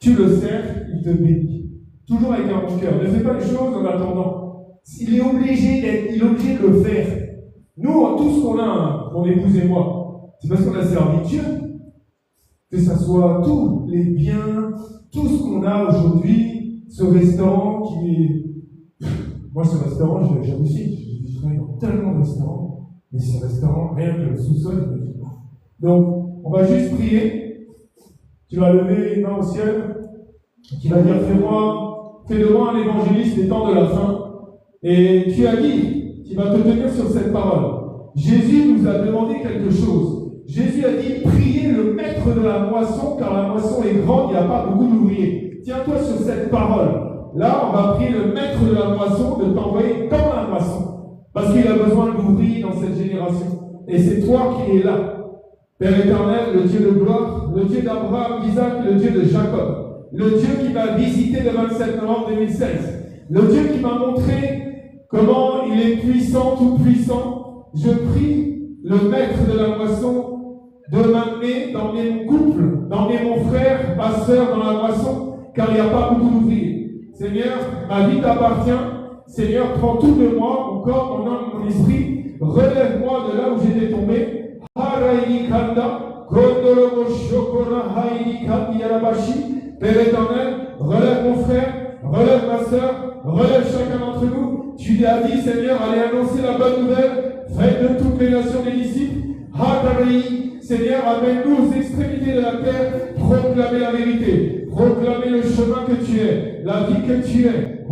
Tu le sers, il te bénit. toujours avec un bon cœur. Ne fais pas les choses en attendant. Il est obligé de le faire. Nous, tout ce qu'on a, mon épouse et moi, c'est parce qu'on a servi Dieu. Que ça soit tous les biens, tout ce qu'on a aujourd'hui, ce restaurant qui est... Moi, ce restaurant, j'aime aussi. Je travaille dans tellement de restaurants, mais ce restaurant, rien que le sous-sol, je me dis pas. Donc, on va juste prier. Tu vas lever les mains au ciel. Tu vas dire, fais de moi un évangéliste des temps de la fin. Et tu as dit, tu vas te tenir sur cette parole. Jésus nous a demandé quelque chose. Jésus a dit, priez le maître de la moisson, car la moisson est grande, il n'y a pas beaucoup d'ouvriers. Tiens-toi sur cette parole. Là, on va prier le maître de la moisson de t'envoyer dans la moisson. Parce qu'il a besoin d'ouvriers dans cette génération. Et c'est toi qui es là. Père éternel, le Dieu de gloire, le Dieu d'Abraham, d'Isaac, le Dieu de Jacob. Le Dieu qui m'a visité le 27 novembre 2016. Le Dieu qui m'a montré comment il est puissant, tout puissant. Je prie le maître de la moisson de m'amener, d'emmener mon couple, d'emmener mon frère, ma soeur dans la moisson, car il n'y a pas beaucoup d'ouvriers. Seigneur, ma vie t'appartient. Seigneur, prends tout de moi, mon corps, mon âme, mon esprit. Relève-moi de là où j'étais tombé. Père éternel, relève mon frère, relève ma soeur, relève chacun d'entre nous. Tu as dit, Seigneur, allez annoncer la bonne nouvelle, faites de toutes les nations des disciples. Seigneur, amène-nous aux extrémités de la terre, proclamer la vérité, proclamer le chemin que tu es, la vie que tu es.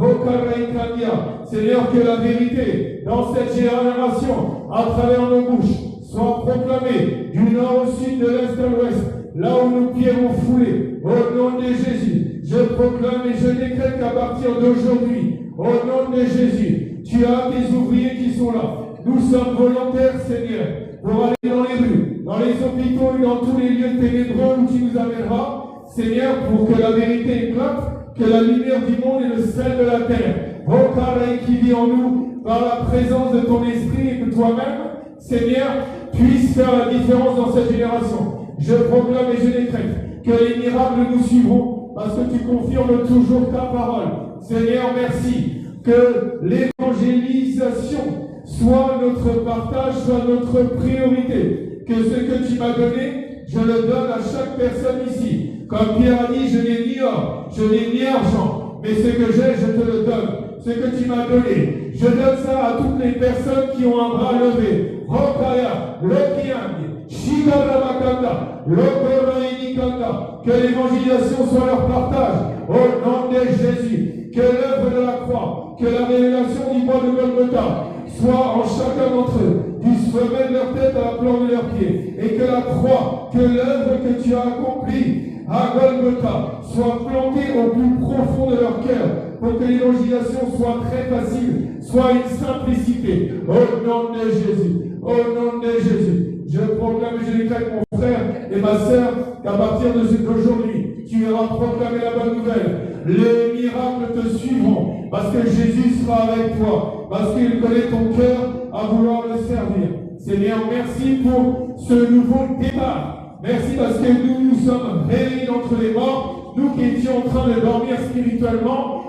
Seigneur, que la vérité dans cette génération, à travers nos bouches, soit proclamée du nord au sud, de l'est à l'ouest, là où nos pieds vont fouler. Au nom de Jésus, je proclame et je décrète qu'à partir d'aujourd'hui, au nom de Jésus, tu as des ouvriers qui sont là. Nous sommes volontaires, Seigneur, pour aller dans les rues, dans les hôpitaux et dans tous les lieux ténébreux où tu nous amèneras, Seigneur, pour que la vérité éclate, que la lumière du monde et le sel de la terre, ô Carré qui vit en nous, par la présence de ton esprit et que toi-même, Seigneur, puisse faire la différence dans cette génération. Je proclame et je décrète que les miracles nous suivront parce que tu confirmes toujours ta parole. Seigneur, merci que l'évangélisation soit notre partage, soit notre priorité. Que ce que tu m'as donné, je le donne à chaque personne ici. Comme Pierre a dit, je n'ai ni or, je n'ai ni argent, mais ce que j'ai, je te le donne. Ce que tu m'as donné, je donne ça à toutes les personnes qui ont un bras levé. Rokaya, Lokiang, Shigarabakanda, Lokoroinikanda, que l'évangélisation soit leur partage. Au nom de Jésus, que l'œuvre de la croix, que la révélation du bois de Golgotha soit en chacun d'entre eux, du sommet de leur tête à la plante de leurs pieds, et que la croix, que l'œuvre que tu as accomplie à Golgotha soit plantée au plus profond de leur cœur, pour que l'évangélisation soit très facile, soit une simplicité. Au nom de Jésus, au nom de Jésus, je proclame et je décrète mon frère et ma sœur qu'à partir d'aujourd'hui, tu iras proclamer la bonne nouvelle. Les miracles te suivront parce que Jésus sera avec toi, parce qu'il connaît ton cœur à vouloir le servir. Seigneur, merci pour ce nouveau départ. Merci parce que nous sommes réveillés d'entre les morts, nous qui étions en train de dormir spirituellement.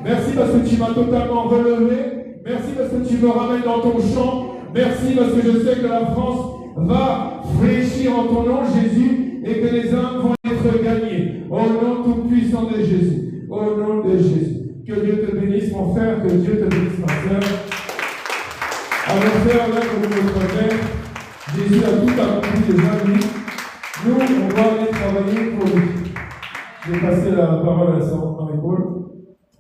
Merci parce que tu m'as totalement relevé. Merci parce que tu me ramènes dans ton champ. Merci parce que je sais que la France va fléchir en ton nom, Jésus, et que les âmes vont être gagnées. Au nom tout-puissant de Jésus. Au nom de Jésus. Que Dieu te bénisse, mon frère. Que Dieu te bénisse, ma sœur. À mon frère, là, comme notre Père, Jésus a tout accompli déjà, lui. Nous, on doit aller travailler pour lui. Je vais passer la parole à sa Marie-Paul.